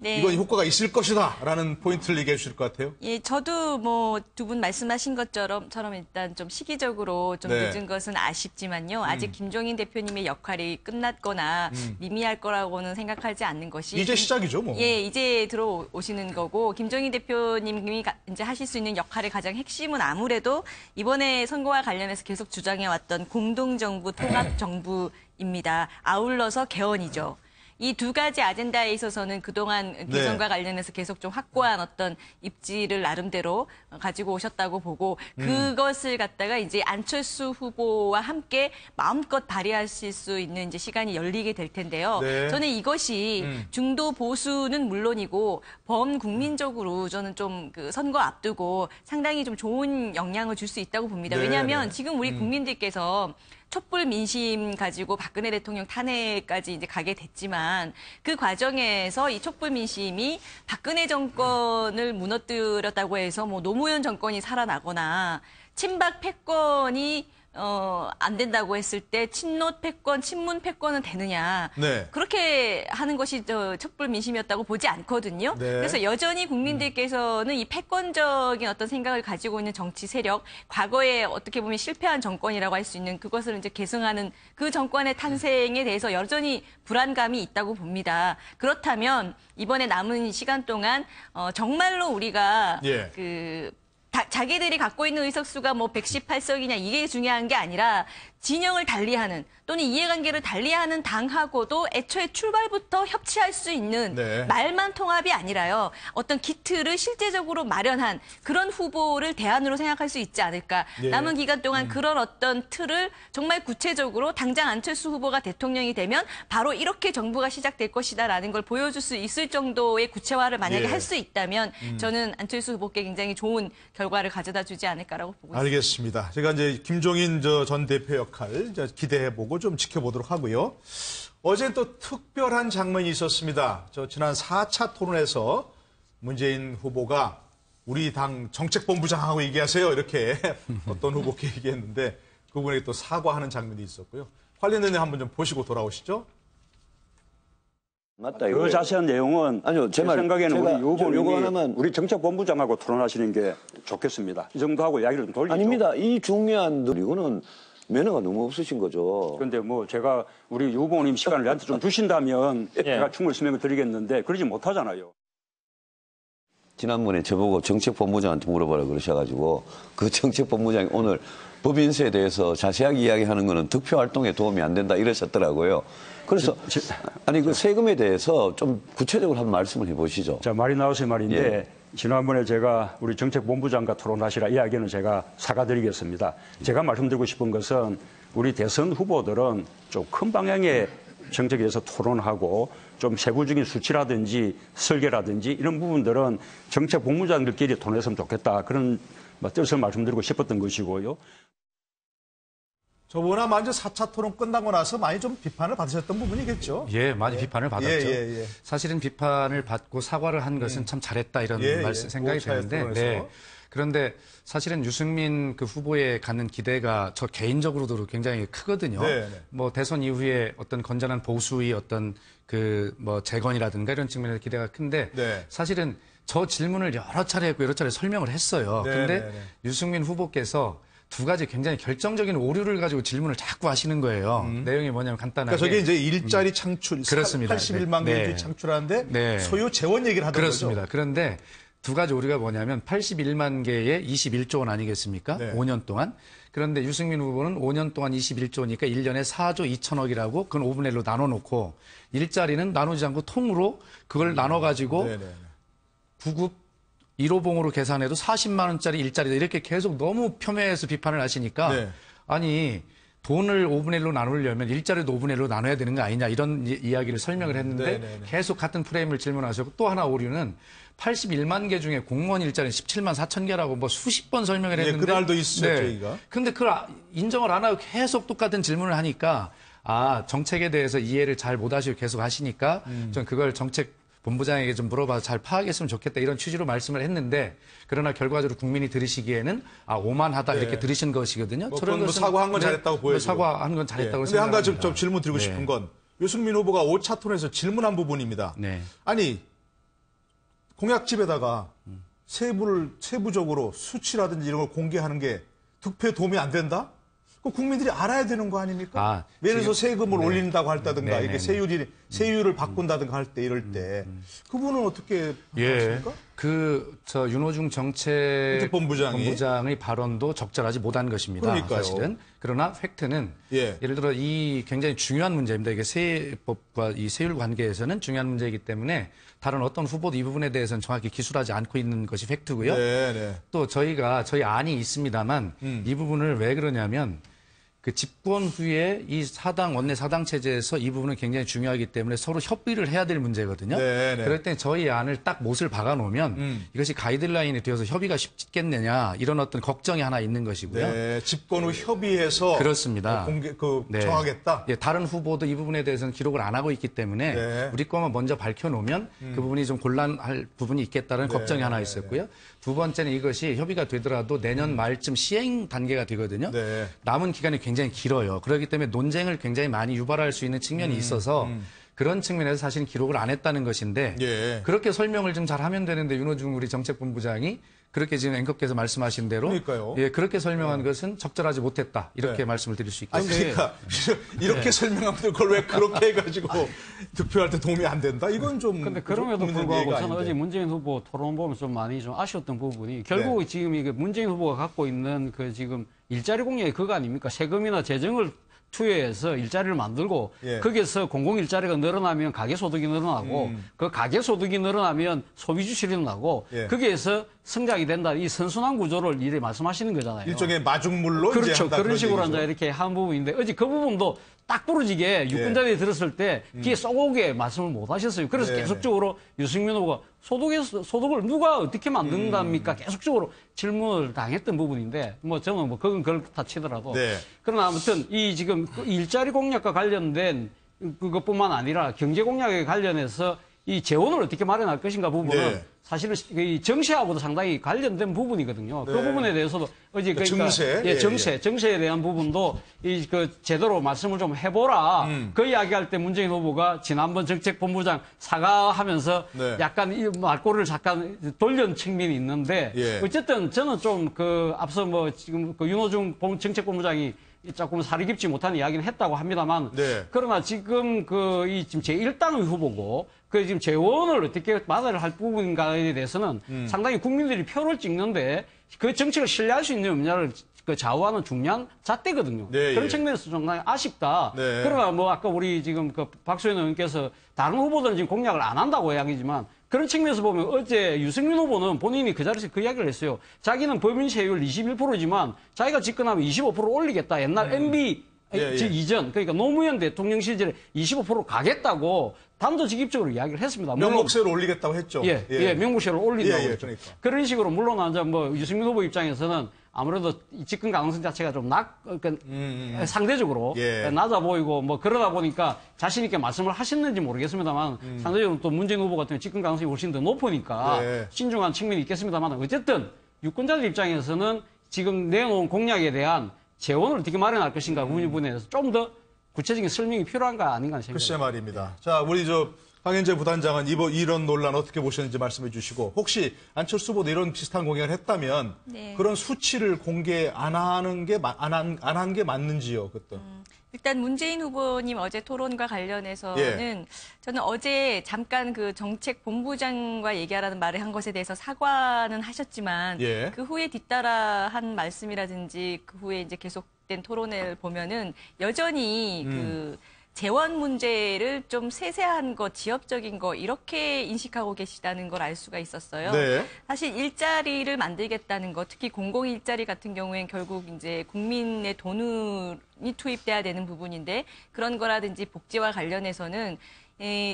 네. 이건 효과가 있을 것이다라는 포인트를 얘기해 주실 것 같아요. 예, 저도 뭐 두 분 말씀하신 것처럼 일단 좀 시기적으로 좀 네. 늦은 것은 아쉽지만요. 아직 김종인 대표님의 역할이 끝났거나 미미할 거라고는 생각하지 않는 것이 이제 시작이죠, 뭐. 예, 이제 들어오시는 거고 김종인 대표님이 이제 하실 수 있는 역할의 가장 핵심은 아무래도 이번에 선거와 관련해서 계속 주장해 왔던 공동정부, 통합정부입니다. 아울러서 개헌이죠. 이 두 가지 아젠다에 있어서는 그동안 대선과 관련해서 계속 좀 확고한 어떤 입지를 나름대로 가지고 오셨다고 보고 그것을 갖다가 이제 안철수 후보와 함께 마음껏 발휘하실 수 있는 이제 시간이 열리게 될 텐데요. 네. 저는 이것이 중도 보수는 물론이고 범국민적으로 저는 좀 그 선거 앞두고 상당히 좀 좋은 영향을 줄 수 있다고 봅니다. 네. 왜냐하면 지금 우리 국민들께서 촛불 민심 가지고 박근혜 대통령 탄핵까지 이제 가게 됐지만 그 과정에서 이 촛불 민심이 박근혜 정권을 무너뜨렸다고 해서 뭐 노무현 정권이 살아나거나 친박 패권이 안 된다고 했을 때 친노 패권, 친문 패권은 되느냐. 네. 그렇게 하는 것이 촛불 민심이었다고 보지 않거든요. 네. 그래서 여전히 국민들께서는 이 패권적인 어떤 생각을 가지고 있는 정치 세력, 과거에 어떻게 보면 실패한 정권이라고 할 수 있는 그것을 이제 계승하는 그 정권의 탄생에 대해서 여전히 불안감이 있다고 봅니다. 그렇다면 이번에 남은 시간 동안 정말로 우리가 예. 자기들이 갖고 있는 의석수가 뭐 118석이냐 이게 중요한 게 아니라 진영을 달리하는 또는 이해관계를 달리하는 당하고도 애초에 출발부터 협치할 수 있는 네. 말만 통합이 아니라요. 어떤 기틀을 실제적으로 마련한 그런 후보를 대안으로 생각할 수 있지 않을까. 네. 남은 기간 동안 그런 어떤 틀을 정말 구체적으로 당장 안철수 후보가 대통령이 되면 바로 이렇게 정부가 시작될 것이다라는 걸 보여줄 수 있을 정도의 구체화를 만약에 예. 할 수 있다면 저는 안철수 후보께 굉장히 좋은 결과를 가져다 주지 않을까라고 보고 있습니다. 알겠습니다. 제가 이제 김종인 전 대표 역할 이제 기대해보고 좀 지켜보도록 하고요. 어제 또 특별한 장면이 있었습니다. 지난 4차 토론에서 문재인 후보가 우리 당 정책본부장하고 얘기하세요. 이렇게 어떤 후보께 얘기했는데 그분에게 또 사과하는 장면이 있었고요. 관련된 내용 한번 좀 보시고 돌아오시죠. 맞다, 그 자세한 내용은 아니요, 제 말, 생각에는 제가 우리 요거 후보님이 하나만 우리 정책본부장하고 토론하시는 게 좋겠습니다. 이 정도 하고 이야기를 좀 돌리죠. 아닙니다. 이 중요한 이거는 매너가 너무 없으신 거죠. 그런데 뭐 제가 우리 후보님 시간을 저한테 좀 주신다면 제가 충분히 설명을 드리겠는데 그러지 못하잖아요. 지난번에 저보고 정책본부장한테 물어보라 그러셔가지고 그 정책본부장이 오늘 법인세에 대해서 자세하게 이야기하는 거는 득표활동에 도움이 안 된다 이러셨더라고요. 그래서 아니 그 세금에 대해서 좀 구체적으로 한번 말씀을 해보시죠. 자, 말이 나와서 말인데 예. 지난번에 제가 우리 정책본부장과 토론하시라 이야기는 제가 사과드리겠습니다. 제가 말씀드리고 싶은 것은 우리 대선 후보들은 좀 큰 방향의 정책에 대해서 토론하고 좀 세부적인 수치라든지 설계라든지 이런 부분들은 정책본부장들끼리 토론했으면 좋겠다. 그런 뜻을 말씀드리고 싶었던 것이고요. 저번에 먼저 4차 토론 끝나고 나서 많이 좀 비판을 받으셨던 부분이겠죠? 예, 많이 비판을 받았죠. 예. 사실은 비판을 받고 사과를 한 것은 참 잘했다 이런 생각이 드는데, 네. 그런데 사실은 유승민 그 후보에 갖는 기대가 저 개인적으로도 굉장히 크거든요. 네. 뭐 대선 이후에 어떤 건전한 보수의 어떤 그 뭐 재건이라든가 이런 측면에서 기대가 큰데 네. 사실은 저 질문을 여러 차례 했고 여러 차례 설명을 했어요. 그런데 유승민 후보께서 두 가지 굉장히 결정적인 오류를 가지고 질문을 자꾸 하시는 거예요. 내용이 뭐냐면 간단하게. 그러니까 저게 이제 일자리 창출, 그렇습니다. 81만 개를 창출하는데 소요 재원 얘기를 하던 그렇습니다. 거죠. 그런데 두 가지 오류가 뭐냐면 81만 개에 21조 원 아니겠습니까? 5년 동안. 그런데 유승민 후보는 5년 동안 21조니까 1년에 4조 2천억이라고 그건 5분의 1로 나눠놓고 일자리는 나누지 않고 통으로 그걸 나눠가지고 구급 1호봉으로 계산해도 40만 원짜리 일자리다 이렇게 계속 너무 폄훼해서 비판을 하시니까 아니 돈을 5분의 1로 나누려면 일자리도 5분의 1로 나눠야 되는 거 아니냐 이런 이야기를 설명을 했는데 계속 같은 프레임을 질문하셨고 또 하나 오류는 81만 개 중에 공무원 일자리는 17만 4천 개라고 뭐 수십 번 설명을 했는데 그날도 있었죠, 저희가. 근데 그걸 인정을 안 하고 계속 똑같은 질문을 하니까 정책에 대해서 이해를 잘 못 하시고 계속 하시니까 전 그걸 본부장에게 좀 물어봐서 잘 파악했으면 좋겠다 이런 취지로 말씀을 했는데 그러나 결과적으로 국민이 들으시기에는 오만하다 이렇게 들으신 것이거든요. 저런 사과한 건 잘했다고 보여요. 사과한 건 잘했다고 그런데 한 생각합니다. 가지 좀 질문 드리고 싶은 건 유승민 후보가 5차 토론에서 질문한 부분입니다. 아니 공약집에다가 세부적으로 수치라든지 이런 걸 공개하는 게 득표에 도움이 안 된다? 그 국민들이 알아야 되는 거 아닙니까? 예를 들어서 세금을 올린다고 할다든가 이게 세율을 바꾼다든가 할 때 이럴 때 그분은 어떻게 하십니까? 윤호중 정책본부장의 발언도 적절하지 못한 것입니다. 그러니까요. 사실은. 그러나 팩트는 예를 들어 이 굉장히 중요한 문제입니다. 이게 세법과 이 세율 관계에서는 중요한 문제이기 때문에 다른 어떤 후보도 이 부분에 대해서는 정확히 기술하지 않고 있는 것이 팩트고요. 또 저희 안이 있습니다만 이 부분을 왜 그러냐면 그 집권 후에 이 원내 사당 체제에서 이 부분은 굉장히 중요하기 때문에 서로 협의를 해야 될 문제거든요. 그럴 때 저희 안을 딱 못을 박아놓으면 이것이 가이드라인이 되어서 협의가 쉽겠느냐 이런 어떤 걱정이 하나 있는 것이고요. 집권 후 협의해서 그렇습니다. 정하겠다. 다른 후보도 이 부분에 대해서는 기록을 안 하고 있기 때문에 우리 거만 먼저 밝혀놓으면 그 부분이 좀 곤란할 부분이 있겠다는 걱정이 하나 있었고요. 두 번째는 이것이 협의가 되더라도 내년 말쯤 시행 단계가 되거든요. 남은 기간이 굉장히 길어요. 그렇기 때문에 논쟁을 굉장히 많이 유발할 수 있는 측면이 있어서 그런 측면에서 사실 기록을 안 했다는 것인데 그렇게 설명을 좀 잘 하면 되는데 윤호중 우리 정책본부장이 그렇게 지금 앵커께서 말씀하신 대로 그렇게 설명한 것은 적절하지 못했다. 이렇게 말씀을 드릴 수 있겠습니다. 그러니까 이렇게 설명하면 그걸 왜 그렇게 해가지고 득표할 때 도움이 안 된다? 이건 좀. 근데 그럼에도 불구하고 저는 어제 문재인 후보 토론 보면 좀 많이 좀 아쉬웠던 부분이 결국 지금 이게 문재인 후보가 갖고 있는 그 지금 일자리 공약이 그거 아닙니까? 세금이나 재정을 투여해서 일자리를 만들고 거기에서 공공 일자리가 늘어나면 가계 소득이 늘어나고 그 가계 소득이 늘어나면 소비 주출이 늘어나고 거기에서 성장이 된다. 이 선순환 구조를 이래 말씀하시는 거잖아요. 일종의 마중물로 그렇죠. 이제 한다, 그런 식으로 얘기죠. 이제 이렇게 한 부분인데 어제 그 부분도 딱 부러지게 유권자들이 들었을 때 귀에 쏙오게 말씀을 못 하셨어요. 그래서 계속적으로 유승민 후보가 소득을 누가 어떻게 만든답니까? 계속적으로 질문을 당했던 부분인데 뭐 저는 뭐 그건 그렇다 치더라도 그러나 아무튼 이 지금 일자리 공약과 관련된 그것뿐만 아니라 경제 공약에 관련해서 이 재원을 어떻게 마련할 것인가 부분은 사실은 이 정세하고도 상당히 관련된 부분이거든요. 그 부분에 대해서도 어제 그러니까 정세에 대한 부분도 제대로 말씀을 좀 해보라. 그 이야기할 때 문재인 후보가 지난번 정책본부장 사과하면서 약간 이 말꼬리를 잠깐 돌린 측면이 있는데 어쨌든 저는 좀 앞서 뭐 지금 윤호중 정책본부장이 조금 살이 깊지 못한 이야기는 했다고 합니다만 그러나 지금 지금 제1당의 후보고 지금 재원을 어떻게 마련을 할 부분인가에 대해서는 상당히 국민들이 표를 찍는데 그 정책을 신뢰할 수 있는 없냐를 좌우하는 중요한 잣대거든요. 그런 측면에서 상당히 아쉽다. 그러나 뭐 아까 우리 지금 박수현 의원께서 다른 후보들은 지금 공약을 안 한다고 이야기지만 그런 측면에서 보면 어제 유승민 후보는 본인이 그 자리에서 그 이야기를 했어요. 자기는 법인 세율 21%지만 자기가 집권하면 25% 올리겠다. 옛날 MB 이전 그러니까 노무현 대통령 시절에 25% 가겠다고 단도직입적으로 이야기를 했습니다. 명목세를 올리겠다고 했죠. 명목세를 올린다고 했죠. 그러니까. 그런 식으로 물론 이제 뭐 유승민 후보 입장에서는 아무래도 집권 가능성 자체가 좀 상대적으로 낮아 보이고 뭐 그러다 보니까 자신 있게 말씀을 하셨는지 모르겠습니다만 상대적으로 또 문재인 후보 같은 경우 집권 가능성이 훨씬 더 높으니까 신중한 측면이 있겠습니다만 어쨌든 유권자들 입장에서는 지금 내놓은 공약에 대한 재원을 어떻게 마련할 것인가 그 부분에 대해서 좀 더 구체적인 설명이 필요한가 아닌가 생각합니다. 글쎄 말입니다. 자, 우리 황현재 부단장은 이런 논란 어떻게 보셨는지 말씀해 주시고 혹시 안철수 후보도 이런 비슷한 공약을 했다면 그런 수치를 공개 안 한 게 맞는지요, 그때? 일단 문재인 후보님 어제 토론과 관련해서는 저는 어제 잠깐 그 정책본부장과 얘기하라는 말을 한 것에 대해서 사과는 하셨지만 그 후에 뒤따라 한 말씀이라든지 그 후에 이제 계속된 토론을 보면은 여전히 재원 문제를 좀 세세한 거, 지역적인 거 이렇게 인식하고 계시다는 걸 알 수가 있었어요. 사실 일자리를 만들겠다는 거, 특히 공공 일자리 같은 경우엔 결국 이제 국민의 돈이 투입돼야 되는 부분인데 그런 거라든지 복지와 관련해서는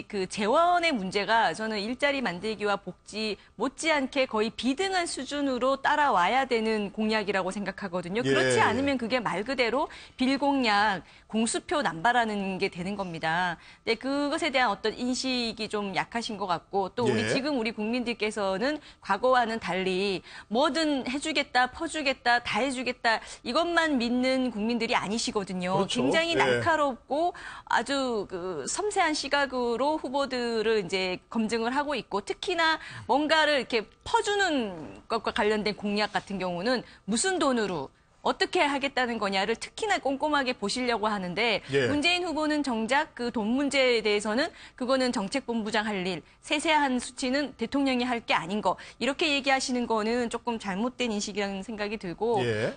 그 재원의 문제가 저는 일자리 만들기와 복지 못지않게 거의 비등한 수준으로 따라와야 되는 공약이라고 생각하거든요. 그렇지 않으면 그게 말 그대로 빌공약, 공수표 남발하는 게 되는 겁니다. 근데 그것에 대한 어떤 인식이 좀 약하신 것 같고 또 지금 우리 국민들께서는 과거와는 달리 뭐든 해주겠다, 퍼주겠다, 다 해주겠다 이것만 믿는 국민들이 아니시거든요. 굉장히 날카롭고 아주 섬세한 시각으로 적극적으로 후보들을 이제 검증을 하고 있고 특히나 뭔가를 이렇게 퍼주는 것과 관련된 공약 같은 경우는 무슨 돈으로 어떻게 하겠다는 거냐를 특히나 꼼꼼하게 보시려고 하는데 예. 문재인 후보는 정작 그 돈 문제에 대해서는 그거는 정책본부장 할 일, 세세한 수치는 대통령이 할 게 아닌 거 이렇게 얘기하시는 거는 조금 잘못된 인식이라는 생각이 들고 예.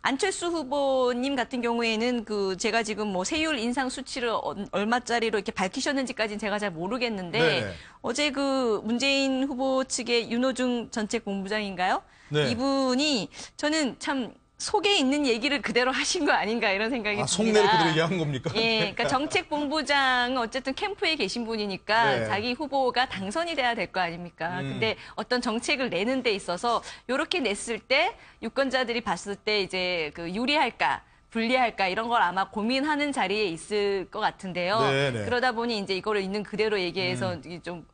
안철수 후보님 같은 경우에는 그 제가 지금 뭐 세율 인상 수치를 얼마짜리로 이렇게 밝히셨는지까지는 제가 잘 모르겠는데 네네. 어제 그 문재인 후보 측의 윤호중 전책본부장인가요? 네. 이분이 저는 참 속에 있는 얘기를 그대로 하신 거 아닌가 이런 생각이 듭니다. 속내를 그대로 얘기한 겁니까? 예, 그러니까 정책본부장은 어쨌든 캠프에 계신 분이니까 네. 자기 후보가 당선이 돼야 될 거 아닙니까? 근데 어떤 정책을 내는 데 있어서 이렇게 냈을 때 유권자들이 봤을 때 이제 그 유리할까? 불리할까 이런 걸 아마 고민하는 자리에 있을 것 같은데요. 네네. 그러다 보니 이제 이거를 있는 그대로 얘기해서 이게 좀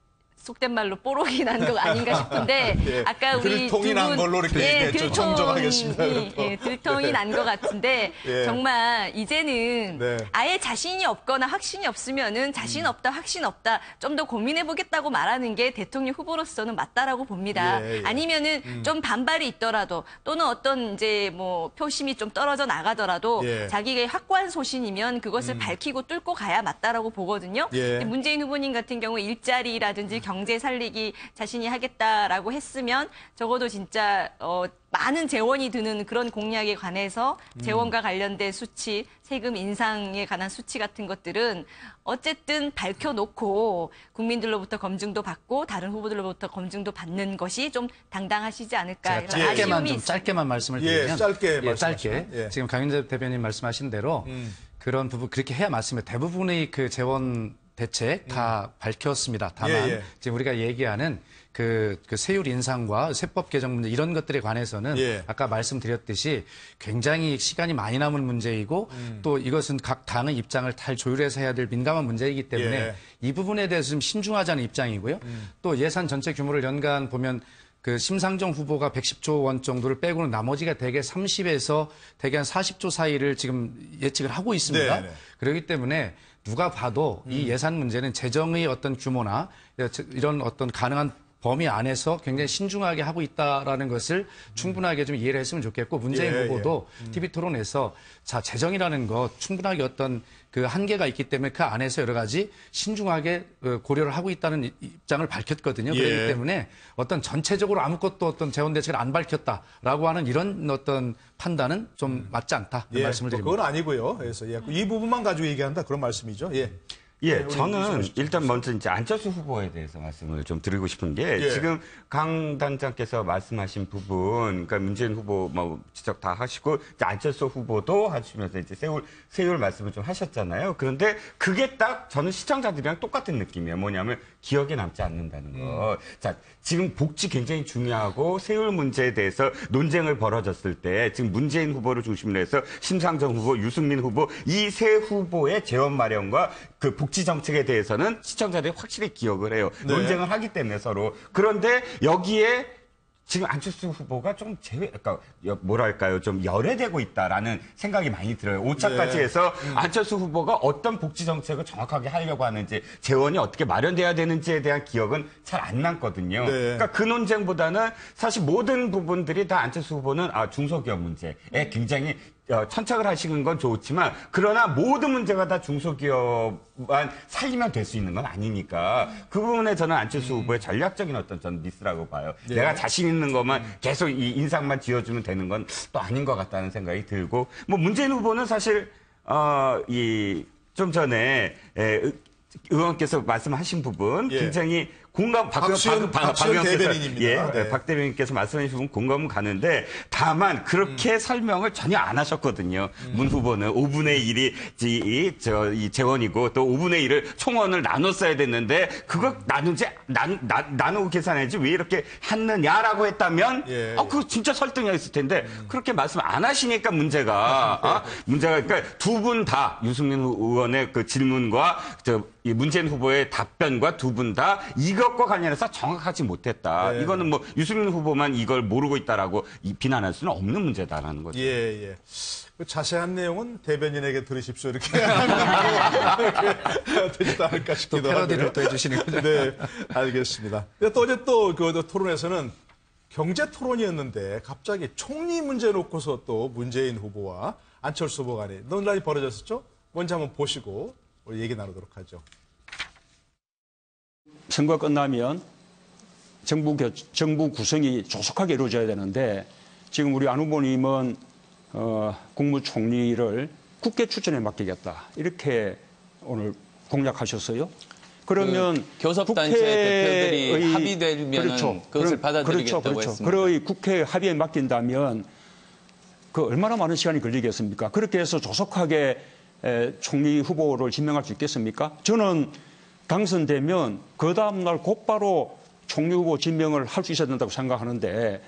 속된 말로 뽀록이 난 거 아닌가 싶은데 예. 아까 우리 들통이 난 걸로 이렇게 얘기했죠. 정정하겠습니다. 들통이 난 것 같은데 예. 정말 이제는 네. 아예 자신이 없거나 확신이 없으면은 자신 없다 확신 없다 좀 더 고민해 보겠다고 말하는 게 대통령 후보로서는 맞다라고 봅니다. 예, 예. 아니면은 좀 반발이 있더라도 또는 어떤 이제 뭐 표심이 좀 떨어져 나가더라도 예. 자기의 확고한 소신이면 그것을 밝히고 뚫고 가야 맞다라고 보거든요. 예. 근데 문재인 후보님 같은 경우 일자리라든지 경제 살리기 자신이 하겠다라고 했으면 적어도 진짜 많은 재원이 드는 그런 공약에 관해서 재원과 관련된 수치, 세금 인상에 관한 수치 같은 것들은 어쨌든 밝혀놓고 국민들로부터 검증도 받고 다른 후보들로부터 검증도 받는 것이 좀 당당하시지 않을까. 제가 이런 아쉬움이 좀 있습니다. 짧게만 말씀을 예, 드리면 짧게 짧게 말씀하시면. 예. 지금 강윤재 대변인 말씀하신 대로 그런 부분 그렇게 해야 맞습니다. 대부분의 그 재원 대책 다 밝혔습니다. 다만 예, 예. 지금 우리가 얘기하는 그 세율 인상과 세법 개정 문제 이런 것들에 관해서는 예. 아까 말씀드렸듯이 굉장히 시간이 많이 남은 문제이고 또 이것은 각 당의 입장을 잘 조율해서 해야 될 민감한 문제이기 때문에 예. 이 부분에 대해서 좀 신중하자는 입장이고요. 또 예산 전체 규모를 연간 보면 그 심상정 후보가 110조 원 정도를 빼고는 나머지가 대개 30에서 대개 한 40조 사이를 지금 예측을 하고 있습니다. 네, 네. 그렇기 때문에 누가 봐도 이 예산 문제는 재정의 어떤 규모나 이런 어떤 가능한 범위 안에서 굉장히 신중하게 하고 있다라는 것을 충분하게 좀 이해를 했으면 좋겠고 문재인 예, 후보도 TV 토론에서 자 재정이라는 것 충분하게 어떤 그 한계가 있기 때문에 그 안에서 여러 가지 신중하게 고려를 하고 있다는 입장을 밝혔거든요. 예. 그렇기 때문에 어떤 전체적으로 아무것도 어떤 재원 대책을 안 밝혔다라고 하는 이런 어떤 판단은 좀 맞지 않다 그 예, 말씀을 드립니다. 그건 아니고요. 그래서 예, 이 부분만 가지고 얘기한다 그런 말씀이죠. 예. 예, 저는 일단 먼저 이제 안철수 후보에 대해서 말씀을 좀 드리고 싶은 게 예. 지금 강 단장께서 말씀하신 부분, 그러니까 문재인 후보 뭐 지적 다 하시고 이제 안철수 후보도 하시면서 이제 세율 말씀을 좀 하셨잖아요. 그런데 그게 딱 저는 시청자들이랑 똑같은 느낌이에요. 뭐냐면 기억에 남지 않는다는 거. 자, 지금 복지 굉장히 중요하고 세율 문제에 대해서 논쟁을 벌어졌을 때 지금 문재인 후보를 중심으로 해서 심상정 후보, 유승민 후보 이 세 후보의 재원 마련과 그 복지 정책에 대해서는 시청자들이 확실히 기억을 해요. 네. 논쟁을 하기 때문에 서로. 그런데 여기에 지금 안철수 후보가 좀 그러니까 뭐랄까요, 좀 열애되고 있다라는 생각이 많이 들어요. 5차까지 네. 해서 안철수 후보가 어떤 복지 정책을 정확하게 하려고 하는지, 재원이 어떻게 마련돼야 되는지에 대한 기억은 잘 안 남거든요. 네. 그러니까 그 논쟁보다는 사실 모든 부분들이 다 안철수 후보는 중소기업 문제에 굉장히 천착을 하시는 건 좋지만 그러나 모든 문제가 다 중소기업만 살리면 될 수 있는 건 아니니까 그 부분에 저는 안철수 후보의 전략적인 어떤 전 미스라고 봐요. 네. 내가 자신 있는 것만 계속 이 인상만 지어주면 되는 건 또 아닌 것 같다는 생각이 들고 뭐 문재인 후보는 사실 좀 전에 의원께서 말씀하신 부분 예. 굉장히 공감 박수현 대변인입니다. 예, 네. 박 대변인께서 말씀해 주신 부분 공감은 가는데 다만 그렇게 설명을 전혀 안 하셨거든요. 문 후보는 5분의 1이 이 재원이고 또 5분의 1을 총원을 나눴어야 됐는데 그걸 나누고 계산해야지 왜 이렇게 했느냐라고 했다면 예. 그거 진짜 설득력있을 텐데 그렇게 말씀 안 하시니까 문제가 그러니까 두 분 다 유승민 의원의 그 질문과 이 문재인 후보의 답변과 두 분 다 이것과 관련해서 정확하지 못했다. 네. 이거는 뭐 유승민 후보만 이걸 모르고 있다라고 비난할 수는 없는 문제다라는 거죠. 예, 예. 그 자세한 내용은 대변인에게 들으십시오. 이렇게 되지도 않을까 싶기도 하고요. 패러디를 또 해주시는 거죠. 네, 알겠습니다. 근데 또 어제 또 그 토론에서는 경제 토론이었는데 갑자기 총리 문제 놓고서 또 문재인 후보와 안철수 후보 간에 논란이 벌어졌었죠? 먼저 한번 보시고 우리 얘기 나누도록 하죠. 선거 끝나면 정부 구성이 조속하게 이루어져야 되는데 지금 우리 안 후보님은 국무총리를 국회 추천에 맡기겠다 이렇게 오늘 공약하셨어요. 그러면 교섭단체 대표들이 합의되면 그렇죠. 그것을 받아들이겠다고 그렇죠. 했습니다. 그러이 국회 합의에 맡긴다면 그 얼마나 많은 시간이 걸리겠습니까? 그렇게 해서 조속하게 총리 후보를 지명할 수 있겠습니까? 저는 당선되면 그 다음 날 곧바로 총리 후보 지명을 할 수 있어야 된다고 생각하는데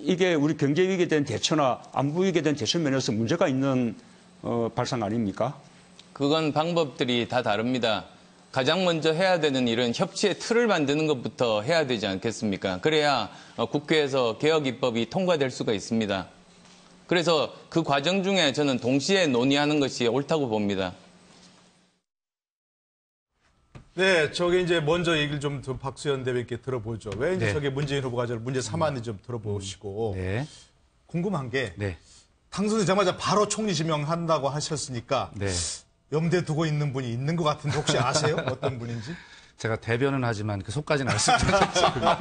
이게 우리 경제 위기에 대한 대처나 안보 위기에 대한 대처 면에서 문제가 있는 발상 아닙니까? 그건 방법들이 다 다릅니다. 가장 먼저 해야 되는 일은 협치의 틀을 만드는 것부터 해야 되지 않겠습니까? 그래야 국회에서 개혁 입법이 통과될 수가 있습니다. 그래서 그 과정 중에 저는 동시에 논의하는 것이 옳다고 봅니다. 네, 저게 이제 먼저 얘기를 좀 박수현 대변인께 들어보죠. 왜 이제 네. 저게 문재인 후보가 저를 문제 삼았는지 좀 들어보시고 네. 궁금한 게 네. 당선되자마자 바로 총리 지명한다고 하셨으니까 네. 염두에 두고 있는 분이 있는 것 같은데 혹시 아세요? 어떤 분인지? 제가 대변은 하지만 그 속까지는 알 수 없습니다.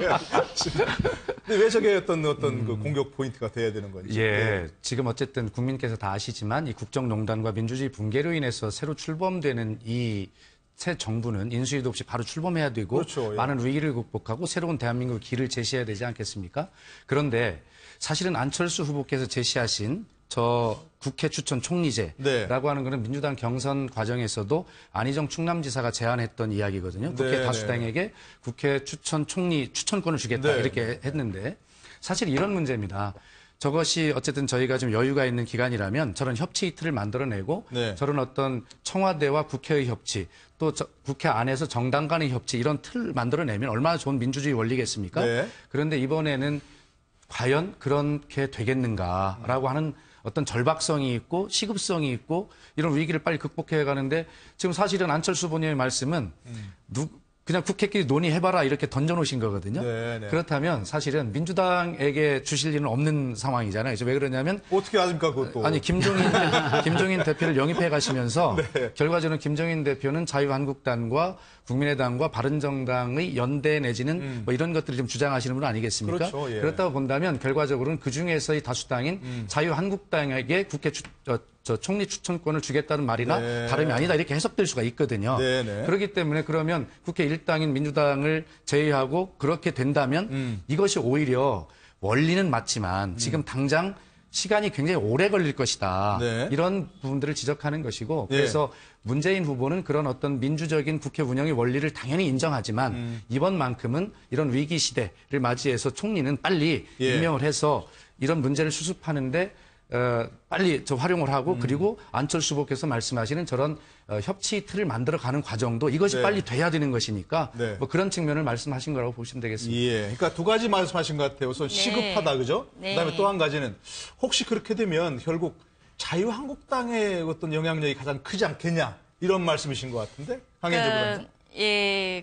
근데 왜 저게 어떤 그 공격 포인트가 돼야 되는 건지. 예, 네. 지금 어쨌든 국민께서 다 아시지만 이 국정농단과 민주주의 붕괴로 인해서 새로 출범되는 이 새 정부는 인수위도 없이 바로 출범해야 되고 그렇죠, 예. 많은 위기를 극복하고 새로운 대한민국 길을 제시해야 되지 않겠습니까? 그런데 사실은 안철수 후보께서 제시하신 저 국회 추천 총리제라고 네. 하는 것은 민주당 경선 과정에서도 안희정 충남지사가 제안했던 이야기거든요. 국회 네, 다수당에게 국회 추천 총리 추천권을 주겠다 네. 이렇게 했는데 사실 이런 문제입니다. 저것이 어쨌든 저희가 좀 여유가 있는 기간이라면 저런 협치 이틀을 만들어내고 네. 저런 어떤 청와대와 국회의 협치 또 국회 안에서 정당 간의 협치 이런 틀을 만들어내면 얼마나 좋은 민주주의 원리겠습니까? 네. 그런데 이번에는 과연 그렇게 되겠는가라고 하는 어떤 절박성이 있고 시급성이 있고 이런 위기를 빨리 극복해 가는데 지금 사실은 안철수 후보님의 말씀은 그냥 국회끼리 논의해봐라 이렇게 던져놓으신 거거든요. 네네. 그렇다면 사실은 민주당에게 주실 일은 없는 상황이잖아요. 왜 그러냐면 어떻게 아십니까 그것도. 아니 김종인 대표를 영입해 가시면서 네. 결과적으로 김종인 대표는 자유한국당과 국민의당과 바른정당의 연대 내지는 뭐 이런 것들을 좀 주장하시는 분 아니겠습니까? 그렇죠, 예. 그렇다고 본다면 결과적으로는 그중에서의 다수당인 자유한국당에게 국회 총리 추천권을 주겠다는 말이나 네. 다름이 아니다 이렇게 해석될 수가 있거든요. 네네. 그렇기 때문에 그러면 국회 일당인 민주당을 제외하고 그렇게 된다면 이것이 오히려 원리는 맞지만 지금 당장 시간이 굉장히 오래 걸릴 것이다. 네. 이런 부분들을 지적하는 것이고 네. 그래서 문재인 후보는 그런 어떤 민주적인 국회 운영의 원리를 당연히 인정하지만 이번만큼은 이런 위기 시대를 맞이해서 총리는 빨리 예. 임명을 해서 이런 문제를 수습하는데 빨리 활용을 하고 그리고 안철수 후보께서 말씀하시는 저런 협치 틀을 만들어가는 과정도 이것이 네. 빨리 돼야 되는 것이니까 네. 뭐 그런 측면을 말씀하신 거라고 보시면 되겠습니다. 예. 그러니까 두 가지 말씀하신 것 같아요. 우선 시급하다, 그죠? 네. 그다음에 또 한 가지는 혹시 그렇게 되면 결국 자유한국당의 어떤 영향력이 가장 크지 않겠냐 이런 말씀이신 것 같은데 강현재 부장님.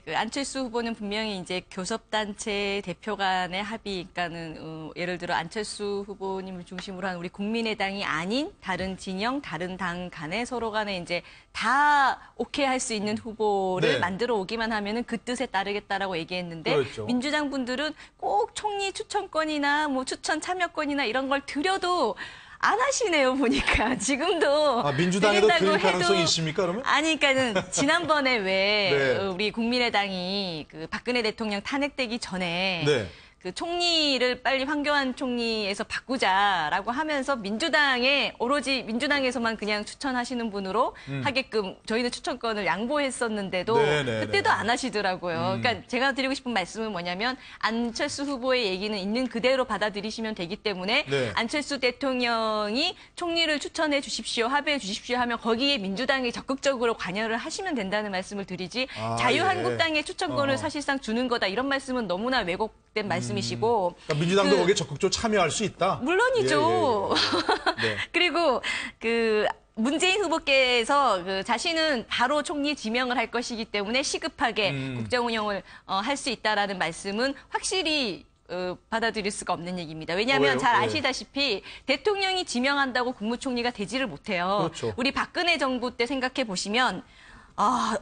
그 안철수 후보는 분명히 이제 교섭단체 대표 간의 합의, 그러니까는 예를 들어 안철수 후보님을 중심으로 한 우리 국민의당이 아닌 다른 진영, 다른 당 간에 서로 간에 이제 다 오케이 할 수 있는 후보를 네. 만들어 오기만 하면은 그 뜻에 따르겠다라고 얘기했는데 그렇죠. 민주당 분들은 꼭 총리 추천권이나 뭐 추천 참여권이나 이런 걸 드려도 안 하시네요, 보니까. 지금도. 민주당에도 드린다고 드릴 가능성이 해도 있습니까, 그러면? 아니, 그러니까는 지난번에 왜 네. 우리 국민의당이 그 박근혜 대통령 탄핵되기 전에 네. 그 총리를 빨리 황교안 총리에서 바꾸자라고 하면서 민주당에 오로지 민주당에서만 그냥 추천하시는 분으로 하게끔 저희는 추천권을 양보했었는데도 그때도 안 하시더라고요. 그러니까 제가 드리고 싶은 말씀은 뭐냐면 안철수 후보의 얘기는 있는 그대로 받아들이시면 되기 때문에 안철수 대통령이 총리를 추천해 주십시오, 합의해 주십시오 하면 거기에 민주당이 적극적으로 관여를 하시면 된다는 말씀을 드리지 자유한국당의 추천권을 사실상 주는 거다 이런 말씀은 너무나 왜곡된 말씀이시고 그러니까 민주당도 거기에 적극적으로 참여할 수 있다? 물론이죠. 네. 그리고 그 문재인 후보께서 그 자신은 바로 총리 지명을 할 것이기 때문에 시급하게 국정 운영을 할 수 있다라는 말씀은 확실히 받아들일 수가 없는 얘기입니다. 왜냐하면 잘 아시다시피 대통령이 지명한다고 국무총리가 되지를 못해요. 그렇죠. 우리 박근혜 정부 때 생각해 보시면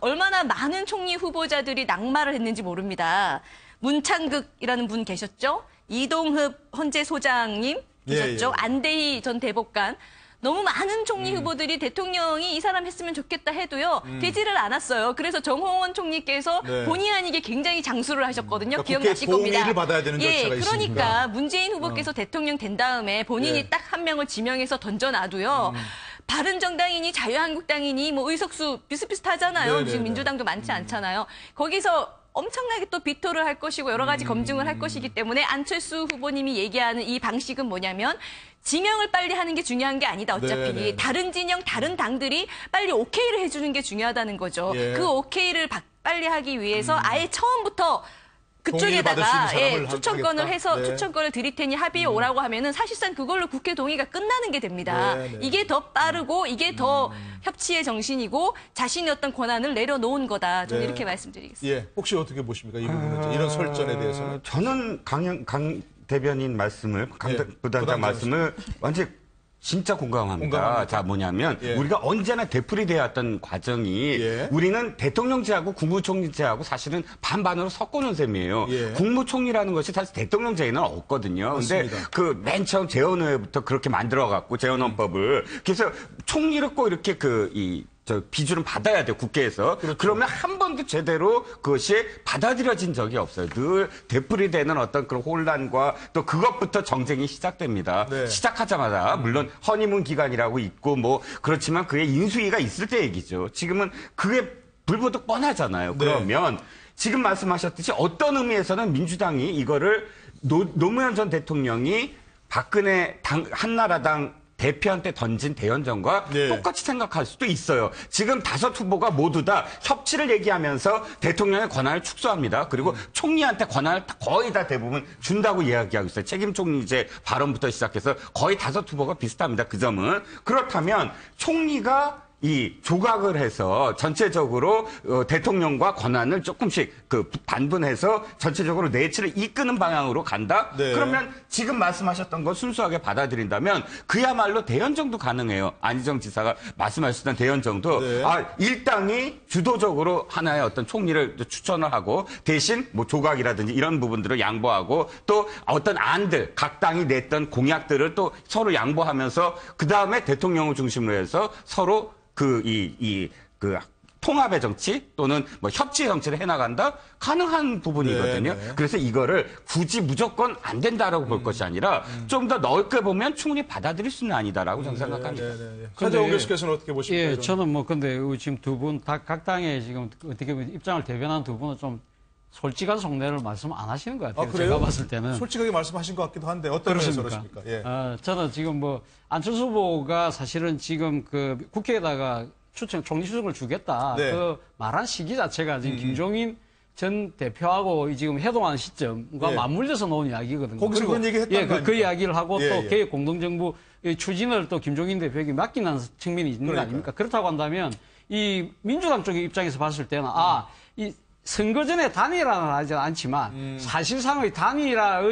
얼마나 많은 총리 후보자들이 낙마를 했는지 모릅니다. 문창극이라는 분 계셨죠? 이동흡 헌재소장님 계셨죠? 안대희 전 대법관. 너무 많은 총리 후보들이 대통령이 이 사람 했으면 좋겠다 해도요. 되지를 않았어요. 그래서 정홍원 총리께서 본의 아니게 굉장히 장수를 하셨거든요. 그러니까 기억나실 겁니다. 동의를 받아야 되는 절차가 그러니까 있으니까. 문재인 후보께서 대통령 된 다음에 본인이 딱 한 명을 지명해서 던져놔도요. 바른정당이니 자유한국당이니 뭐 의석수 비슷비슷하잖아요. 지금 민주당도 많지 않잖아요. 거기서 엄청나게 또 비토를 할 것이고 여러 가지 검증을 할 것이기 때문에 안철수 후보님이 얘기하는 이 방식은 뭐냐면 지명을 빨리 하는 게 중요한 게 아니다. 어차피 다른 진영, 다른 당들이 빨리 오케이를 해주는 게 중요하다는 거죠. 그 오케이를 빨리 하기 위해서 아예 처음부터 그쪽에다가 추천권을 해서 추천권을 드릴 테니 합의에 오라고 하면은 사실상 그걸로 국회 동의가 끝나는 게 됩니다. 이게 더 빠르고 이게 더 협치의 정신이고 자신의 어떤 권한을 내려놓은 거다. 저는 이렇게 말씀드리겠습니다. 혹시 어떻게 보십니까? 이 부분은 이런 설전에 대해서. 저는 강 대변인 말씀을, 강 부단장 말씀을 완전히 진짜 공감합니다. 자, 뭐냐면 우리가 언제나 되풀이되어 왔던 과정이 우리는 대통령제하고 국무총리제하고 사실은 반반으로 섞어놓은 셈이에요. 국무총리라는 것이 사실 대통령제에는 없거든요. 근데 그 맨 처음 재헌회부터 그렇게 만들어갖고 재헌헌법을 그래서 총리를 꼭 이렇게 비준은 받아야 돼요, 국회에서. 그러면 한 번도 제대로 그것이 받아들여진 적이 없어요. 늘 되풀이되는 어떤 그런 혼란과 또 그것부터 정쟁이 시작됩니다. 시작하자마자, 물론 허니문 기간이라고 있고 뭐, 그렇지만 그의 인수위가 있을 때 얘기죠. 지금은 그게 불보듯 뻔하잖아요. 그러면 지금 말씀하셨듯이 어떤 의미에서는 민주당이 이거를 노무현 전 대통령이 박근혜 한나라당 대표한테 던진 대연정과 똑같이 생각할 수도 있어요. 지금 5 후보가 모두 다 협치를 얘기하면서 대통령의 권한을 축소합니다. 그리고 총리한테 권한을 거의 다 대부분 준다고 이야기하고 있어요. 책임 총리제 발언부터 시작해서 거의 5 후보가 비슷합니다. 그 점은. 그렇다면 총리가 이 조각을 해서 전체적으로 대통령과 권한을 조금씩 반분해서 전체적으로 내치를 이끄는 방향으로 간다? 그러면 지금 말씀하셨던 거 순수하게 받아들인다면 그야말로 대연정도 가능해요. 안희정 지사가 말씀하셨던 대연정도 일당이 주도적으로 하나의 어떤 총리를 추천을 하고 대신 뭐 조각이라든지 이런 부분들을 양보하고 또 어떤 안들 각 당이 냈던 공약들을 또 서로 양보하면서 그 다음에 대통령을 중심으로 해서 서로 통합의 정치 또는 뭐 협치의 정치를 해나간다? 가능한 부분이거든요. 그래서 이거를 굳이 무조건 안 된다라고 볼 것이 아니라 좀 더 넓게 보면 충분히 받아들일 수는 아니다라고 저는 생각합니다. 차재홍 교수께서는 어떻게 보십니까? 저는 뭐 근데 지금 두 분 각 당의 지금 어떻게 보면 입장을 대변한 두 분은 좀 솔직한 속내를 말씀 안 하시는 것 같아요. 제가 봤을 때는. 솔직하게 말씀하신 것 같기도 한데 어떤 면에서 그렇습니까? 저는 지금 뭐 안철수 후보가 사실은 지금 그 국회에다가 총리 추천을 주겠다. 그 말한 시기 자체가 지금 김종인 전 대표하고 지금 해동하는 시점과 맞물려서 나온 이야기거든요. 거기서 그런 얘기 했단 그 이야기를 하고 또 개혁 공동정부 추진을 또 김종인 대표에게 맡기는 측면이 있는 거 아닙니까? 그렇다고 한다면 이 민주당 쪽의 입장에서 봤을 때는 이 선거 전에 단일화는 하지 않지만 사실상의 단일화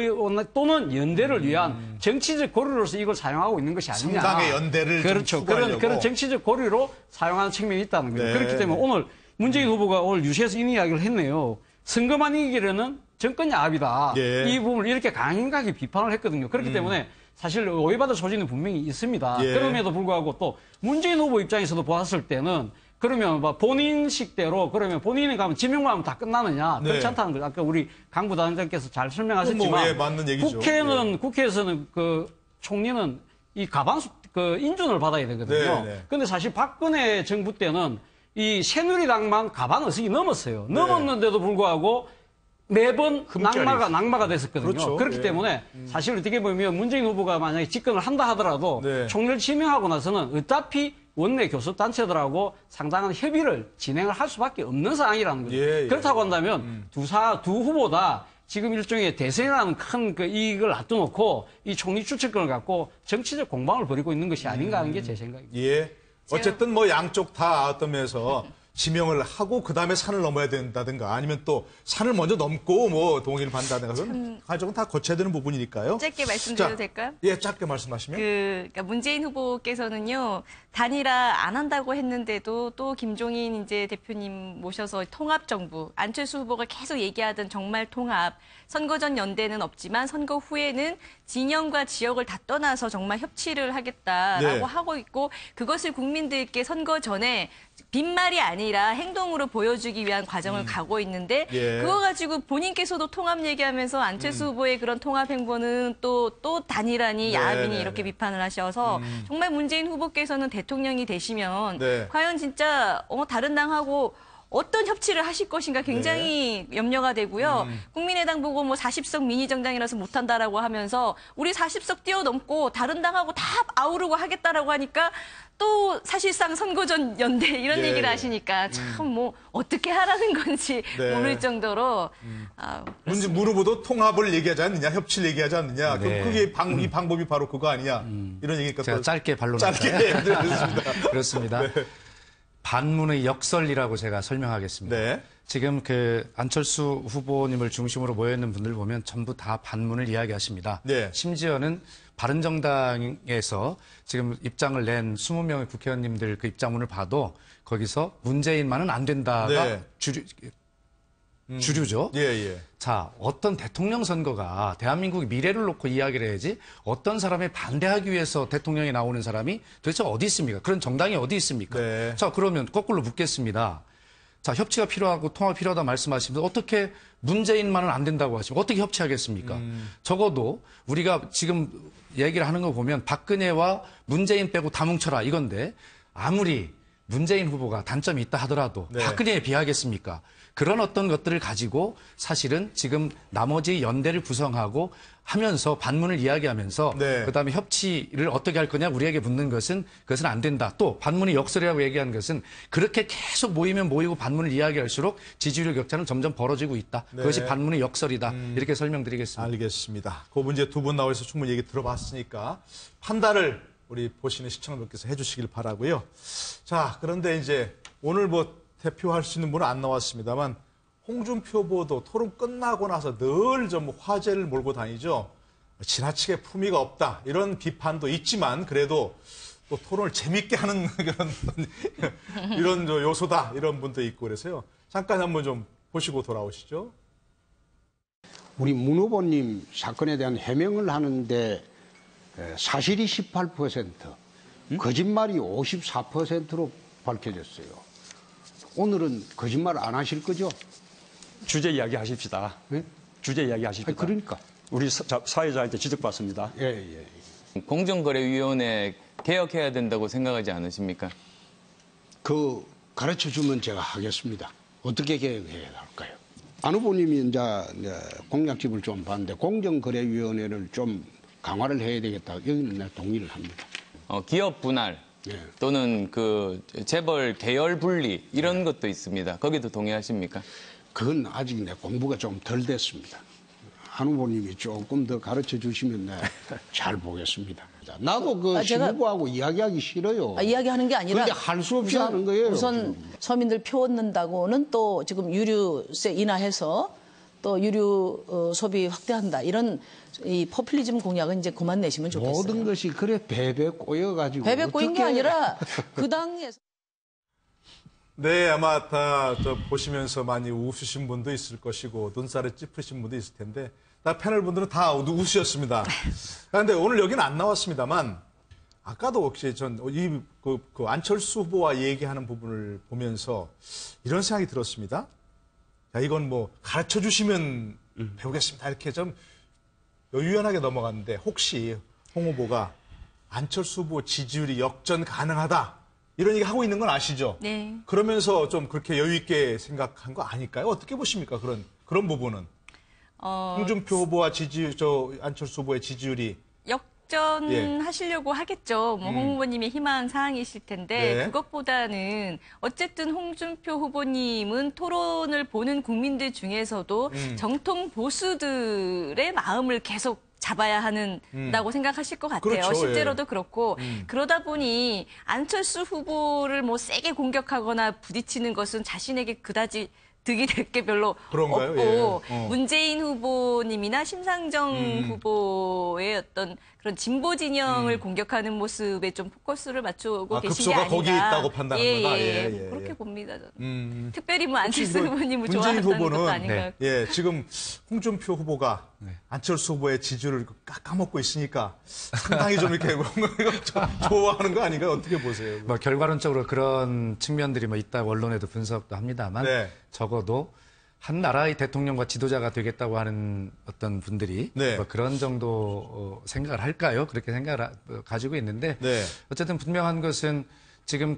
또는 연대를 위한 정치적 고리로서 이걸 사용하고 있는 것이 아니냐. 상당의 연대를 그렇죠. 그런 정치적 고리로 사용하는 측면이 있다는 거예요. 그렇기 때문에 오늘 문재인 후보가 오늘 유시에서 이 이야기를 했네요. 선거만 이기려는 정권 야합이다. 이 부분을 이렇게 강하게 비판을 했거든요. 그렇기 때문에 사실 오해받을 소지는 분명히 있습니다. 그럼에도 불구하고 또 문재인 후보 입장에서도 보았을 때는 그러면 뭐 본인식대로 그러면 본인이 가면 지명만 하면 다 끝나느냐? 네. 그렇지 않다는 거죠. 아까 우리 강 부단장께서 잘 설명하셨지만 예, 맞는 얘기죠. 국회에서는 그 총리는 이 가반수 그 인준을 받아야 되거든요. 네. 근데 사실 박근혜 정부 때는 이 새누리당만 가반 의석이 넘었어요. 넘었는데도 불구하고 매번 낙마가 됐었거든요. 그렇죠. 그렇기 때문에 사실 어떻게 보면 문재인 후보가 만약에 집권을 한다 하더라도 총리를 지명하고 나서는 어차피 원내 교섭단체들하고 상당한 협의를 진행을 할 수밖에 없는 상황이라는 거죠. 그렇다고 한다면 두 후보 다 지금 일종의 대선이라는 큰 그 이익을 앞두놓고 이 총리 추천권을 갖고 정치적 공방을 벌이고 있는 것이 아닌가 하는 게 제 생각입니다. 예. 어쨌든 뭐 양쪽 다 어떤 면에서 지명을 하고 그다음에 산을 넘어야 된다든가 아니면 또 산을 먼저 넘고 뭐 동의를 받는다든가 그런 과정은 다 거쳐야 되는 부분이니까요. 짧게 말씀드려도 될까요? 예, 짧게 말씀하시면. 그러니까 문재인 후보께서는요, 단일화 안 한다고 했는데도 또 김종인 이제 대표님 모셔서 통합정부, 안철수 후보가 계속 얘기하던 정말 통합, 선거 전 연대는 없지만 선거 후에는 진영과 지역을 다 떠나서 정말 협치를 하겠다라고 하고 있고 그것을 국민들께 선거 전에 빈말이 아니라 행동으로 보여주기 위한 과정을 가고 있는데 그거 가지고 본인께서도 통합 얘기하면서 안철수 후보의 그런 통합 행보는 또 단일하니 야합이니 이렇게 비판을 하셔서 정말 문재인 후보께서는 대통령이 되시면 과연 진짜 다른 당하고 어떤 협치를 하실 것인가 굉장히 염려가 되고요. 국민의당 보고 뭐 40석 미니정당이라서 못한다라고 하면서 우리 40석 뛰어넘고 다른 당하고 다 아우르고 하겠다라고 하니까 또 사실상 선거 전 연대 이런 얘기를 하시니까 참 뭐 어떻게 하라는 건지 모를 정도로 문 후보도 통합을 얘기하지 않느냐, 협치를 얘기하지 않느냐. 그럼 그게 이 방법이 바로 그거 아니냐. 이런 얘기니까 제가 짧게 반론할까요? 짧게 그렇습니다. 그렇습니다. 반문의 역설이라고 제가 설명하겠습니다. 지금 그 안철수 후보님을 중심으로 모여있는 분들 보면 전부 다 반문을 이야기하십니다. 심지어는 바른정당에서 지금 입장을 낸 20명의 국회의원님들 그 입장문을 봐도 거기서 문재인만은 안 된다가 주류죠. 자, 어떤 대통령 선거가 대한민국의 미래를 놓고 이야기를 해야지 어떤 사람에 반대하기 위해서 대통령이 나오는 사람이 도대체 어디 있습니까? 그런 정당이 어디 있습니까? 자, 그러면 거꾸로 묻겠습니다. 자, 협치가 필요하고 통합이 필요하다 말씀하시면서 어떻게 문재인만은 안 된다고 하시면 어떻게 협치하겠습니까? 적어도 우리가 지금 얘기를 하는 거 보면 박근혜와 문재인 빼고 다 뭉쳐라 이건데 아무리 문재인 후보가 단점이 있다 하더라도 박근혜에 비하겠습니까? 그런 어떤 것들을 가지고 사실은 지금 나머지 연대를 구성하고 하면서 반문을 이야기하면서 그다음에 협치를 어떻게 할 거냐 우리에게 묻는 것은 그것은 안 된다. 또 반문의 역설이라고 얘기하는 것은 그렇게 계속 모이면 모이고 반문을 이야기할수록 지지율 격차는 점점 벌어지고 있다. 그것이 반문의 역설이다. 이렇게 설명드리겠습니다. 알겠습니다. 그 문제 두 분 나와서 충분히 얘기 들어봤으니까 판단을 우리 보시는 시청자분께서 해주시길 바라고요. 자, 그런데 이제 오늘 뭐 대표할 수 있는 분은 안 나왔습니다만 홍준표 후보도 토론 끝나고 나서 늘 좀 화제를 몰고 다니죠. 지나치게 품위가 없다 이런 비판도 있지만 그래도 또 토론을 재밌게 하는 이런 요소다 이런 분도 있고 그래서요. 잠깐 한번 좀 보시고 돌아오시죠. 우리 문 후보님 사건에 대한 해명을 하는데 사실이 18%, 거짓말이 54%로 밝혀졌어요. 오늘은 거짓말 안 하실 거죠? 주제 이야기 하십시다. 주제 이야기 하십시다. 그러니까. 우리 사회자한테 지적받습니다. 공정거래위원회 개혁해야 된다고 생각하지 않으십니까? 그 가르쳐 주면 제가 하겠습니다. 어떻게 개혁해야 할까요? 안 후보님이 이제 공약집을 좀 봤는데 공정거래위원회를 좀 강화를 해야 되겠다. 여기는 내가 동의를 합니다. 기업 분할 또는 그 재벌 계열 분리 이런 것도 있습니다. 거기도 동의하십니까? 그건 아직 내 공부가 좀 덜 됐습니다. 한 후보님이 조금 더 가르쳐 주시면 잘 보겠습니다. 나도 그 후보하고 이야기하기 싫어요. 이야기하는 게 아니라 그런데 할 수 없이 하는 거예요. 우선 서민들 표 얻는다고는 또 지금 유류세 인하해서 또 유류 소비 확대한다. 이런 이 포퓰리즘 공약은 이제 그만 내시면 좋겠어요. 모든 것이 그래 베베 꼬여가지고. 베베 꼬인 게 아니라 그 당에서. 네, 아마 다 보시면서 많이 웃으신 분도 있을 것이고 눈살을 찌푸리신 분도 있을 텐데 다 패널 분들은 다 웃으셨습니다. 그런데 오늘 여기는 안 나왔습니다만 아까도 혹시 그 안철수 후보와 얘기하는 부분을 보면서 이런 생각이 들었습니다. 자, 이건 뭐 가르쳐 주시면 배우겠습니다. 이렇게 좀 유연하게 넘어갔는데 혹시 홍 후보가 안철수 후보 지지율이 역전 가능하다 이런 얘기 하고 있는 건 아시죠? 네. 그러면서 좀 그렇게 여유 있게 생각한 거 아닐까요? 어떻게 보십니까? 그런 부분은 홍준표 후보와 안철수 후보의 지지율이 역전하시려고 하겠죠. 뭐 홍 후보님의 희망 사항이실 텐데 네. 그것보다는 어쨌든 홍준표 후보님은 토론을 보는 국민들 중에서도 정통 보수들의 마음을 계속 잡아야 한다고 생각하실 것 같아요. 그렇죠, 실제로도 예. 그렇고 그러다 보니 안철수 후보를 뭐 세게 공격하거나 부딪히는 것은 자신에게 그다지 득이 될 게 별로 그런가요? 없고 예. 문재인 후보님이나 심상정 후보의 어떤 그런 진보 진영을 공격하는 모습에 좀 포커스를 맞추고 계신 게 급소가 아닌가. 거기에 있다고 판단하는구나. 예. 그렇게 봅니다. 저는. 특별히 뭐 안철수 후보님을 문재인 좋아한다는 후보는 것도 아닌가요? 예, 지금 홍준표 후보가 안철수 후보의 지지율을 깎아먹고 있으니까 상당히 좀 이렇게 좀 좋아하는 거 아닌가요? 어떻게 보세요? 뭐 결과론적으로 그런 측면들이 뭐 있다고 언론에도 분석도 합니다만 네. 적어도 한 나라의 대통령과 지도자가 되겠다고 하는 어떤 분들이 네. 뭐 그런 정도 생각을 할까요? 그렇게 생각을 가지고 있는데 네. 어쨌든 분명한 것은 지금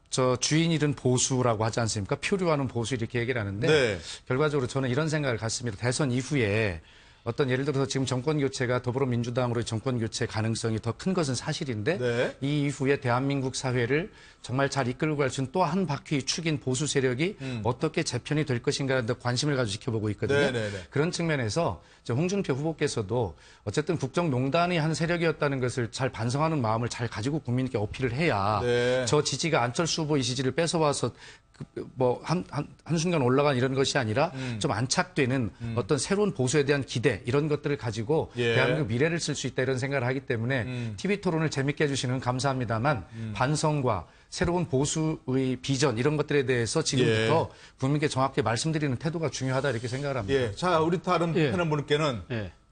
저 주인 잃은 보수라고 하지 않습니까? 표류하는 보수 이렇게 얘기를 하는데 네. 결과적으로 저는 이런 생각을 갖습니다. 대선 이후에 어떤 예를 들어서 지금 정권 교체가 더불어민주당으로의 정권 교체 가능성이 더 큰 것은 사실인데 네. 이 이후에 대한민국 사회를 정말 잘 이끌고 갈 수 있는 또 한 바퀴 축인 보수 세력이 어떻게 재편이 될 것인가에 대해 관심을 가지고 지켜보고 있거든요. 네. 그런 측면에서 홍준표 후보께서도 어쨌든 국정농단이 한 세력이었다는 것을 잘 반성하는 마음을 잘 가지고 국민께 어필을 해야 네. 저 지지가 안철수 후보의 지지를 뺏어와서 한순간 올라간 이런 것이 아니라 좀 안착되는 어떤 새로운 보수에 대한 기대 이런 것들을 가지고 예. 대한민국 미래를 쓸 수 있다 이런 생각을 하기 때문에 TV 토론을 재밌게 해주시는 건 감사합니다만 반성과 새로운 보수의 비전 이런 것들에 대해서 지금부터 국민께 정확히 말씀드리는 태도가 중요하다 이렇게 생각을 합니다. 예. 자, 우리 다른 패널분께는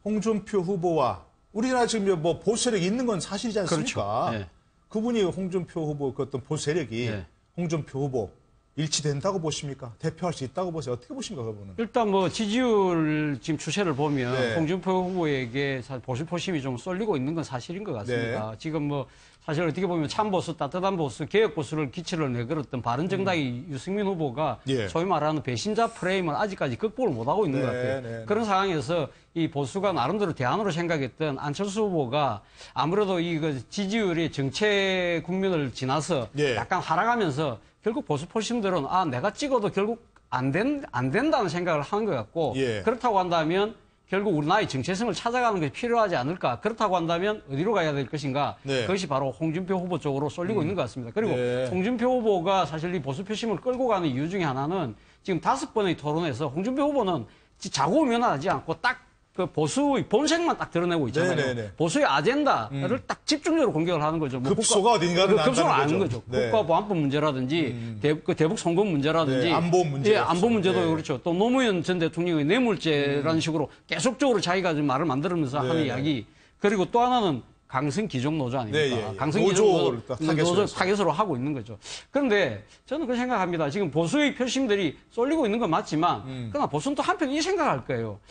홍준표 후보와 우리나라 지금 뭐 보수 세력이 있는 건 사실이지 않습니까? 그렇죠. 그분이 홍준표 후보 그 어떤 보수 세력이 홍준표 후보 일치된다고 보십니까? 대표할 수 있다고 보세요? 어떻게 보십니까, 그분은? 일단 뭐 지지율 지금 추세를 보면 네. 홍준표 후보에게 보수 표심이 좀 쏠리고 있는 건 사실인 것 같습니다. 지금 뭐 사실 어떻게 보면 참보수, 따뜻한 보수, 개혁 보수를 기치를 내걸었던 바른정당의 유승민 후보가 소위 말하는 배신자 프레임을 아직까지 극복을 못하고 있는 것 같아요. 그런 상황에서 이 보수가 나름대로 대안으로 생각했던 안철수 후보가 아무래도 이 지지율이 정체 국면을 지나서 약간 하락하면서 결국 보수 표심들은 내가 찍어도 결국 안 된다는 생각을 하는 것 같고 그렇다고 한다면 결국 우리 나라의 정체성을 찾아가는 것이 필요하지 않을까. 그렇다고 한다면 어디로 가야 될 것인가. 그것이 바로 홍준표 후보 쪽으로 쏠리고 있는 것 같습니다. 그리고 홍준표 후보가 사실 이 보수 표심을 끌고 가는 이유 중에 하나는 지금 5번의 토론에서 홍준표 후보는 자고 면하지 않고 딱 그 보수의 본색만 딱 드러내고 있잖아요. 보수의 아젠다를 딱 집중적으로 공격을 하는 거죠. 뭐 급소가 어딘가는 급소를 아는 거죠. 국가보안법 문제라든지 대북 송금 문제라든지 안보 문제, 안보 문제도 그렇죠. 또 노무현 전 대통령의 뇌물죄라는 식으로 계속적으로 자기가 좀 말을 만들면서 하는 이야기. 그리고 또 하나는 강성 기종 노조 아닙니까? 강성 기종 노조 타겟으로 하고 있는 거죠. 그런데 저는 그 생각합니다. 지금 보수의 표심들이 쏠리고 있는 건 맞지만, 그러나 보수는 또 한편 이 생각할 거예요.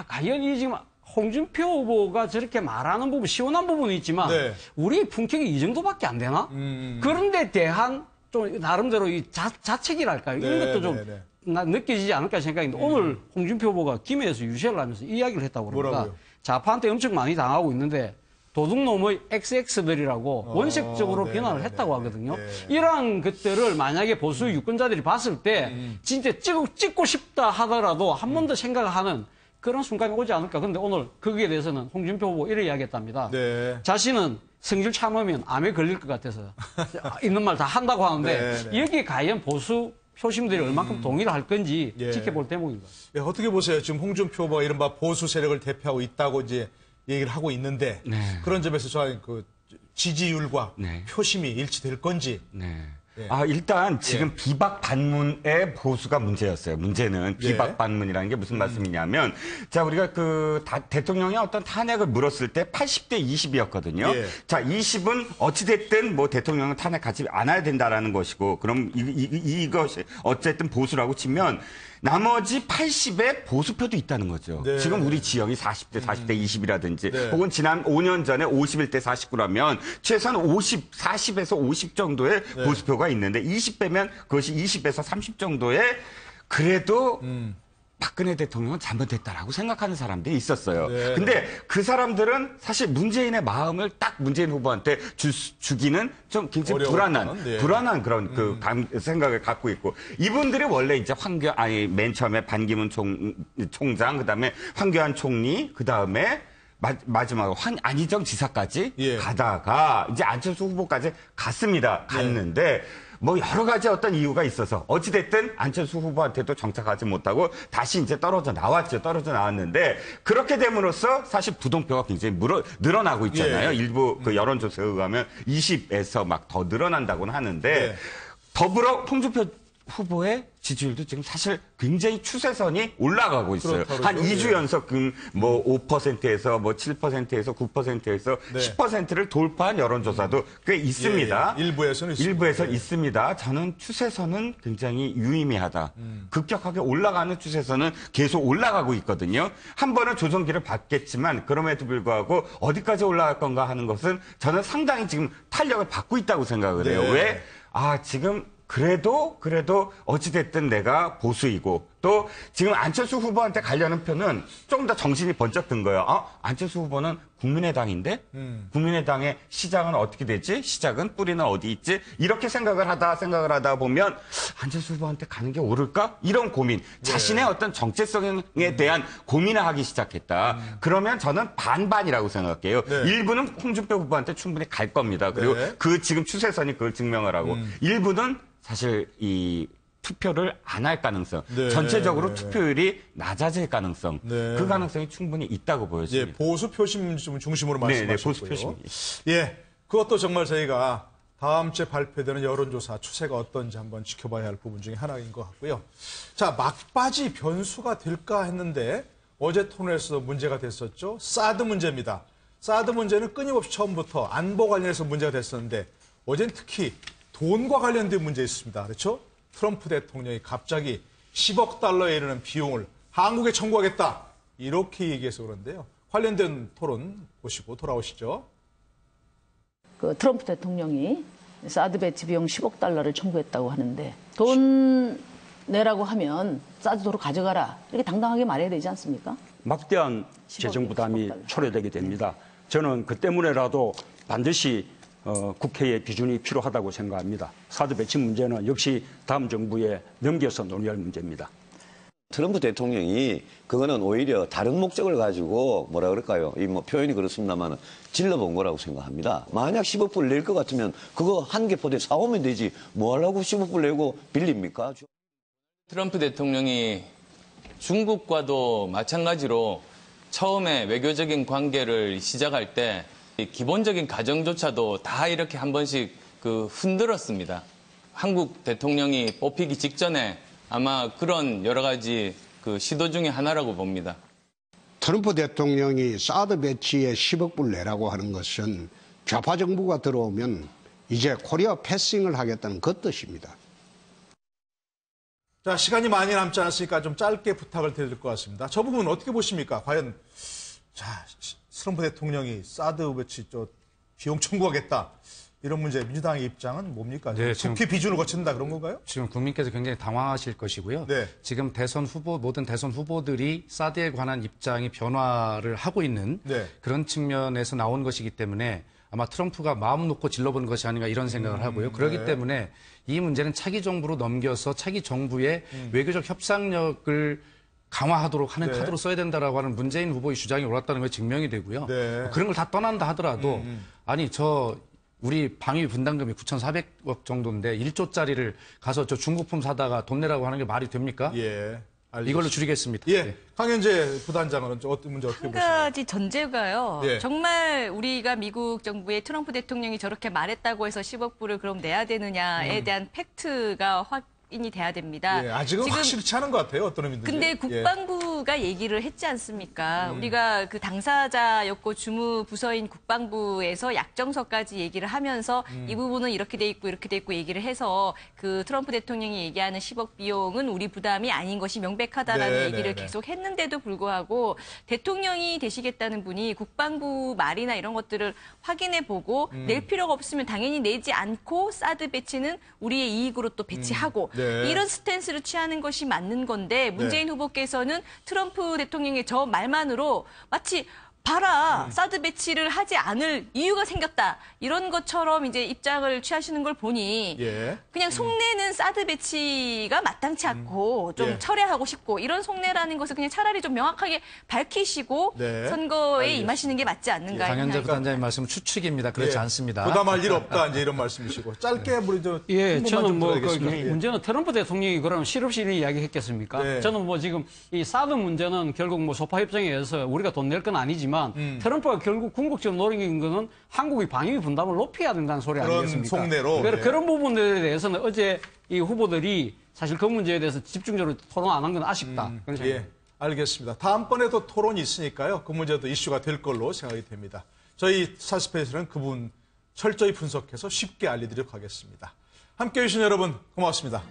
과연 이 지금 홍준표 후보가 저렇게 말하는 부분, 시원한 부분이 있지만, 우리 품격이 이 정도밖에 안 되나? 그런데 대한 좀 나름대로 이 자책이랄까요? 이런 것도 좀 느껴지지 않을까 생각인데, 오늘 홍준표 후보가 김해에서 유세를 하면서 이 이야기를 했다고 그럽니다. 좌파한테 엄청 많이 당하고 있는데, 도둑놈의 XX들이라고 원색적으로 비난을 했다고 하거든요. 이러한 것들을 만약에 보수 유권자들이 봤을 때 진짜 찍고 싶다 하더라도 한 번 더 생각하는 그런 순간이 오지 않을까. 그런데 오늘 거기에 대해서는 홍준표 후보 이렇게 이야기했답니다. 자신은 성질 참으면 암에 걸릴 것 같아서 있는 말 다 한다고 하는데 여기에 과연 보수 표심들이 얼마큼 동의를 할 건지 지켜볼 대목입니다. 어떻게 보세요? 지금 홍준표 후보가 이른바 보수 세력을 대표하고 있다고 이제 얘기를 하고 있는데 그런 점에서 저 그 지지율과 표심이 일치될 건지. 예. 일단 지금 비박 반문의 보수가 문제였어요. 문제는 비박 예. 반문이라는 게 무슨 말씀이냐면, 자, 우리가 대통령이 어떤 탄핵을 물었을 때 80대 20이었거든요. 예. 자, 20은 어찌됐든 뭐 대통령은 탄핵하지 않아야 된다라는 것이고, 그럼 이것이 어쨌든 보수라고 치면, 나머지 80의 보수표도 있다는 거죠. 네. 지금 우리 지역이 40대 20이라든지 네. 혹은 지난 5년 전에 51대 49라면 최소한 40에서 50 정도의 네. 보수표가 있는데 20 빼면 그것이 20에서 30 정도의 그래도 박근혜 대통령은 잘못했다라고 생각하는 사람들이 있었어요. 네. 근데 그 사람들은 사실 문재인의 마음을 딱 문재인 후보한테 주기는 좀 굉장히 불안한 그런 생각을 갖고 있고, 이분들이 원래 이제 맨 처음에 반기문 총장, 그다음에 황교안 총리, 그다음에 마지막으로 안희정 지사까지 예. 가다가 이제 안철수 후보까지 갔는데 뭐 여러 가지 어떤 이유가 있어서 어찌됐든 안철수 후보한테도 정착하지 못하고 다시 이제 떨어져 나왔는데, 그렇게 됨으로써 사실 부동표가 굉장히 늘어나고 있잖아요. 예. 일부 그 여론조사에 의하면 20에서 막 더 늘어난다고는 하는데, 예. 더불어 홍준표 후보의 지지율도 지금 사실 굉장히 추세선이 올라가고 있어요. 한 2주 연속 뭐 5%에서 뭐 7%에서 9%에서 네. 10%를 돌파한 여론조사도 꽤 있습니다. 예. 일부에서는 있습니다. 일부에서 예. 있습니다. 저는 추세선은 굉장히 유의미하다. 급격하게 올라가는 추세선은 계속 올라가고 있거든요. 한 번은 조정기를 받겠지만 그럼에도 불구하고 어디까지 올라갈 건가 하는 것은 저는 상당히 지금 탄력을 받고 있다고 생각을 해요. 네. 왜? 지금 그래도 어찌됐든 내가 보수이고, 또 지금 안철수 후보한테 가려는 표는 좀 더 정신이 번쩍 든 거예요. 안철수 후보는 국민의당인데 국민의당의 시장은 어떻게 되지? 시작은 뿌리는 어디 있지? 이렇게 생각을 하다 보면 안철수 후보한테 가는 게 옳을까? 이런 고민, 자신의 어떤 정체성에 대한 고민을 하기 시작했다. 그러면 저는 반반이라고 생각해요. 네. 일부는 홍준표 후보한테 충분히 갈 겁니다. 그리고 네. 그 지금 추세선이 그걸 증명을 하고, 일부는 사실 이 투표를 안 할 가능성, 네. 전체적으로 투표율이 낮아질 가능성, 네. 그 가능성이 충분히 있다고 보여집니다. 예, 보수 표심 중심으로 말씀하셨고요. 보수 표심. 예, 그것도 정말 저희가 다음 주에 발표되는 여론조사 추세가 어떤지 한번 지켜봐야 할 부분 중에 하나인 것 같고요. 자, 막바지 변수가 될까 했는데 어제 토론에서 문제가 됐었죠. 사드 문제입니다. 사드 문제는 끊임없이 처음부터 안보 관련해서 문제가 됐었는데 어제는 특히 돈과 관련된 문제 있습니다. 그렇죠? 트럼프 대통령이 갑자기 10억 달러에 이르는 비용을 한국에 청구하겠다. 이렇게 얘기해서 그런데요. 관련된 토론 보시고 돌아오시죠. 트럼프 대통령이 사드 배치 비용 10억 달러를 청구했다고 하는데 돈 내라고 하면 사드 도로 가져가라. 이렇게 당당하게 말해야 되지 않습니까? 막대한 재정 부담이 초래되게 됩니다. 저는 그 때문에라도 반드시 국회의 비준이 필요하다고 생각합니다. 사드 배치 문제는 역시 다음 정부에 넘겨서 논의할 문제입니다. 트럼프 대통령이 그거는 오히려 다른 목적을 가지고 뭐라 그럴까요? 표현이 그렇습니다만 질러본 거라고 생각합니다. 만약 10억 불 낼 것 같으면 그거 한 개 포대 사오면 되지. 뭐 하려고 10억 불 내고 빌립니까? 트럼프 대통령이 중국과도 마찬가지로 처음에 외교적인 관계를 시작할 때 기본적인 가정조차도 다 이렇게 한 번씩 흔들었습니다. 한국 대통령이 뽑히기 직전에 아마 그런 여러 가지 시도 중에 하나라고 봅니다. 트럼프 대통령이 사드 배치에 10억 불 내라고 하는 것은 좌파 정부가 들어오면 이제 코리아 패싱을 하겠다는 그 뜻입니다. 자, 시간이 많이 남지 않았으니까 좀 짧게 부탁을 드릴 것 같습니다. 저 부분 어떻게 보십니까? 과연 트럼프 대통령이 사드 배치 비용 청구하겠다. 이런 문제 민주당의 입장은 뭡니까? 네, 국회 비준을 거친다 그런 건가요? 지금 국민께서 굉장히 당황하실 것이고요. 네. 지금 모든 대선 후보들이 사드에 관한 입장이 변화를 하고 있는 네. 그런 측면에서 나온 것이기 때문에 아마 트럼프가 마음 놓고 질러본 것이 아닌가 이런 생각을 하고요. 그렇기 네. 때문에 이 문제는 차기 정부로 넘겨서 차기 정부의 외교적 협상력을 강화하도록 하는 네. 카드로 써야 된다라고 하는 문재인 후보의 주장이 옳았다는 게 증명이 되고요. 네. 그런 걸 다 떠난다 하더라도 우리 방위 분담금이 9,400억 정도인데 1조짜리를 가서 저 중국품 사다가 돈 내라고 하는 게 말이 됩니까? 예. 이걸로 줄이겠습니다. 예, 네. 강현재 부단장은 어떤 문제 어떻게 한 보시나요? 가지 전제가요. 예. 정말 우리가 미국 정부의 트럼프 대통령이 저렇게 말했다고 해서 10억 불을 그럼 내야 되느냐에 대한 팩트가 확인이 돼야 됩니다. 예, 아직은 지금 확실치 않은 것 같아요. 어떤 의미든지. 근데 국방부가 얘기를 했지 않습니까? 우리가 그 당사자였고 주무부서인 국방부에서 약정서까지 얘기를 하면서 이 부분은 이렇게 돼 있고 이렇게 돼 있고 얘기를 해서 그 트럼프 대통령이 얘기하는 10억 비용은 우리 부담이 아닌 것이 명백하다라는 네, 얘기를 네, 네. 계속 했는데도 불구하고 대통령이 되시겠다는 분이 국방부 말이나 이런 것들을 확인해 보고 낼 필요가 없으면 당연히 내지 않고 사드 배치는 우리의 이익으로 또 배치하고 네. 이런 스탠스를 취하는 것이 맞는 건데 문재인 후보께서는 트럼프 대통령의 저 말만으로 마치 봐라 사드 배치를 하지 않을 이유가 생겼다 이런 것처럼 이제 입장을 취하시는 걸 보니 예. 그냥 속내는 사드 배치가 마땅치 않고 좀 예. 철회하고 싶고 이런 속내라는 것을 그냥 차라리 좀 명확하게 밝히시고 네. 선거에 임하시는 게 맞지 않는가 강현재 생각이 부단장의 말씀은 추측입니다. 그렇지 예. 않습니다. 부담할 일 없다 이제 이런 말씀이시고 짧게 우리 저 예, 저는 뭐, 예. 문제는 트럼프 대통령이 그러면 실없이 이런 이야기 했겠습니까? 네. 저는 뭐 지금 이 사드 문제는 결국 뭐 소파 협정에 의해서 우리가 돈 낼 건 아니지만 트럼프가 결국 궁극적으로 노리는 거는 한국의 방위 분담을 높여야 된다는 소리 그런 아니겠습니까? 속내로. 예. 그런 부분들에 대해서는 어제 이 후보들이 사실 그 문제에 대해서 집중적으로 토론 안 한 건 아쉽다. 그런 생각입니다. 예, 알겠습니다. 다음번에도 토론이 있으니까요. 그 문제도 이슈가 될 걸로 생각이 됩니다. 저희 스타스페이스는 그분 철저히 분석해서 쉽게 알려드리도록 하겠습니다. 함께해 주신 여러분 고맙습니다.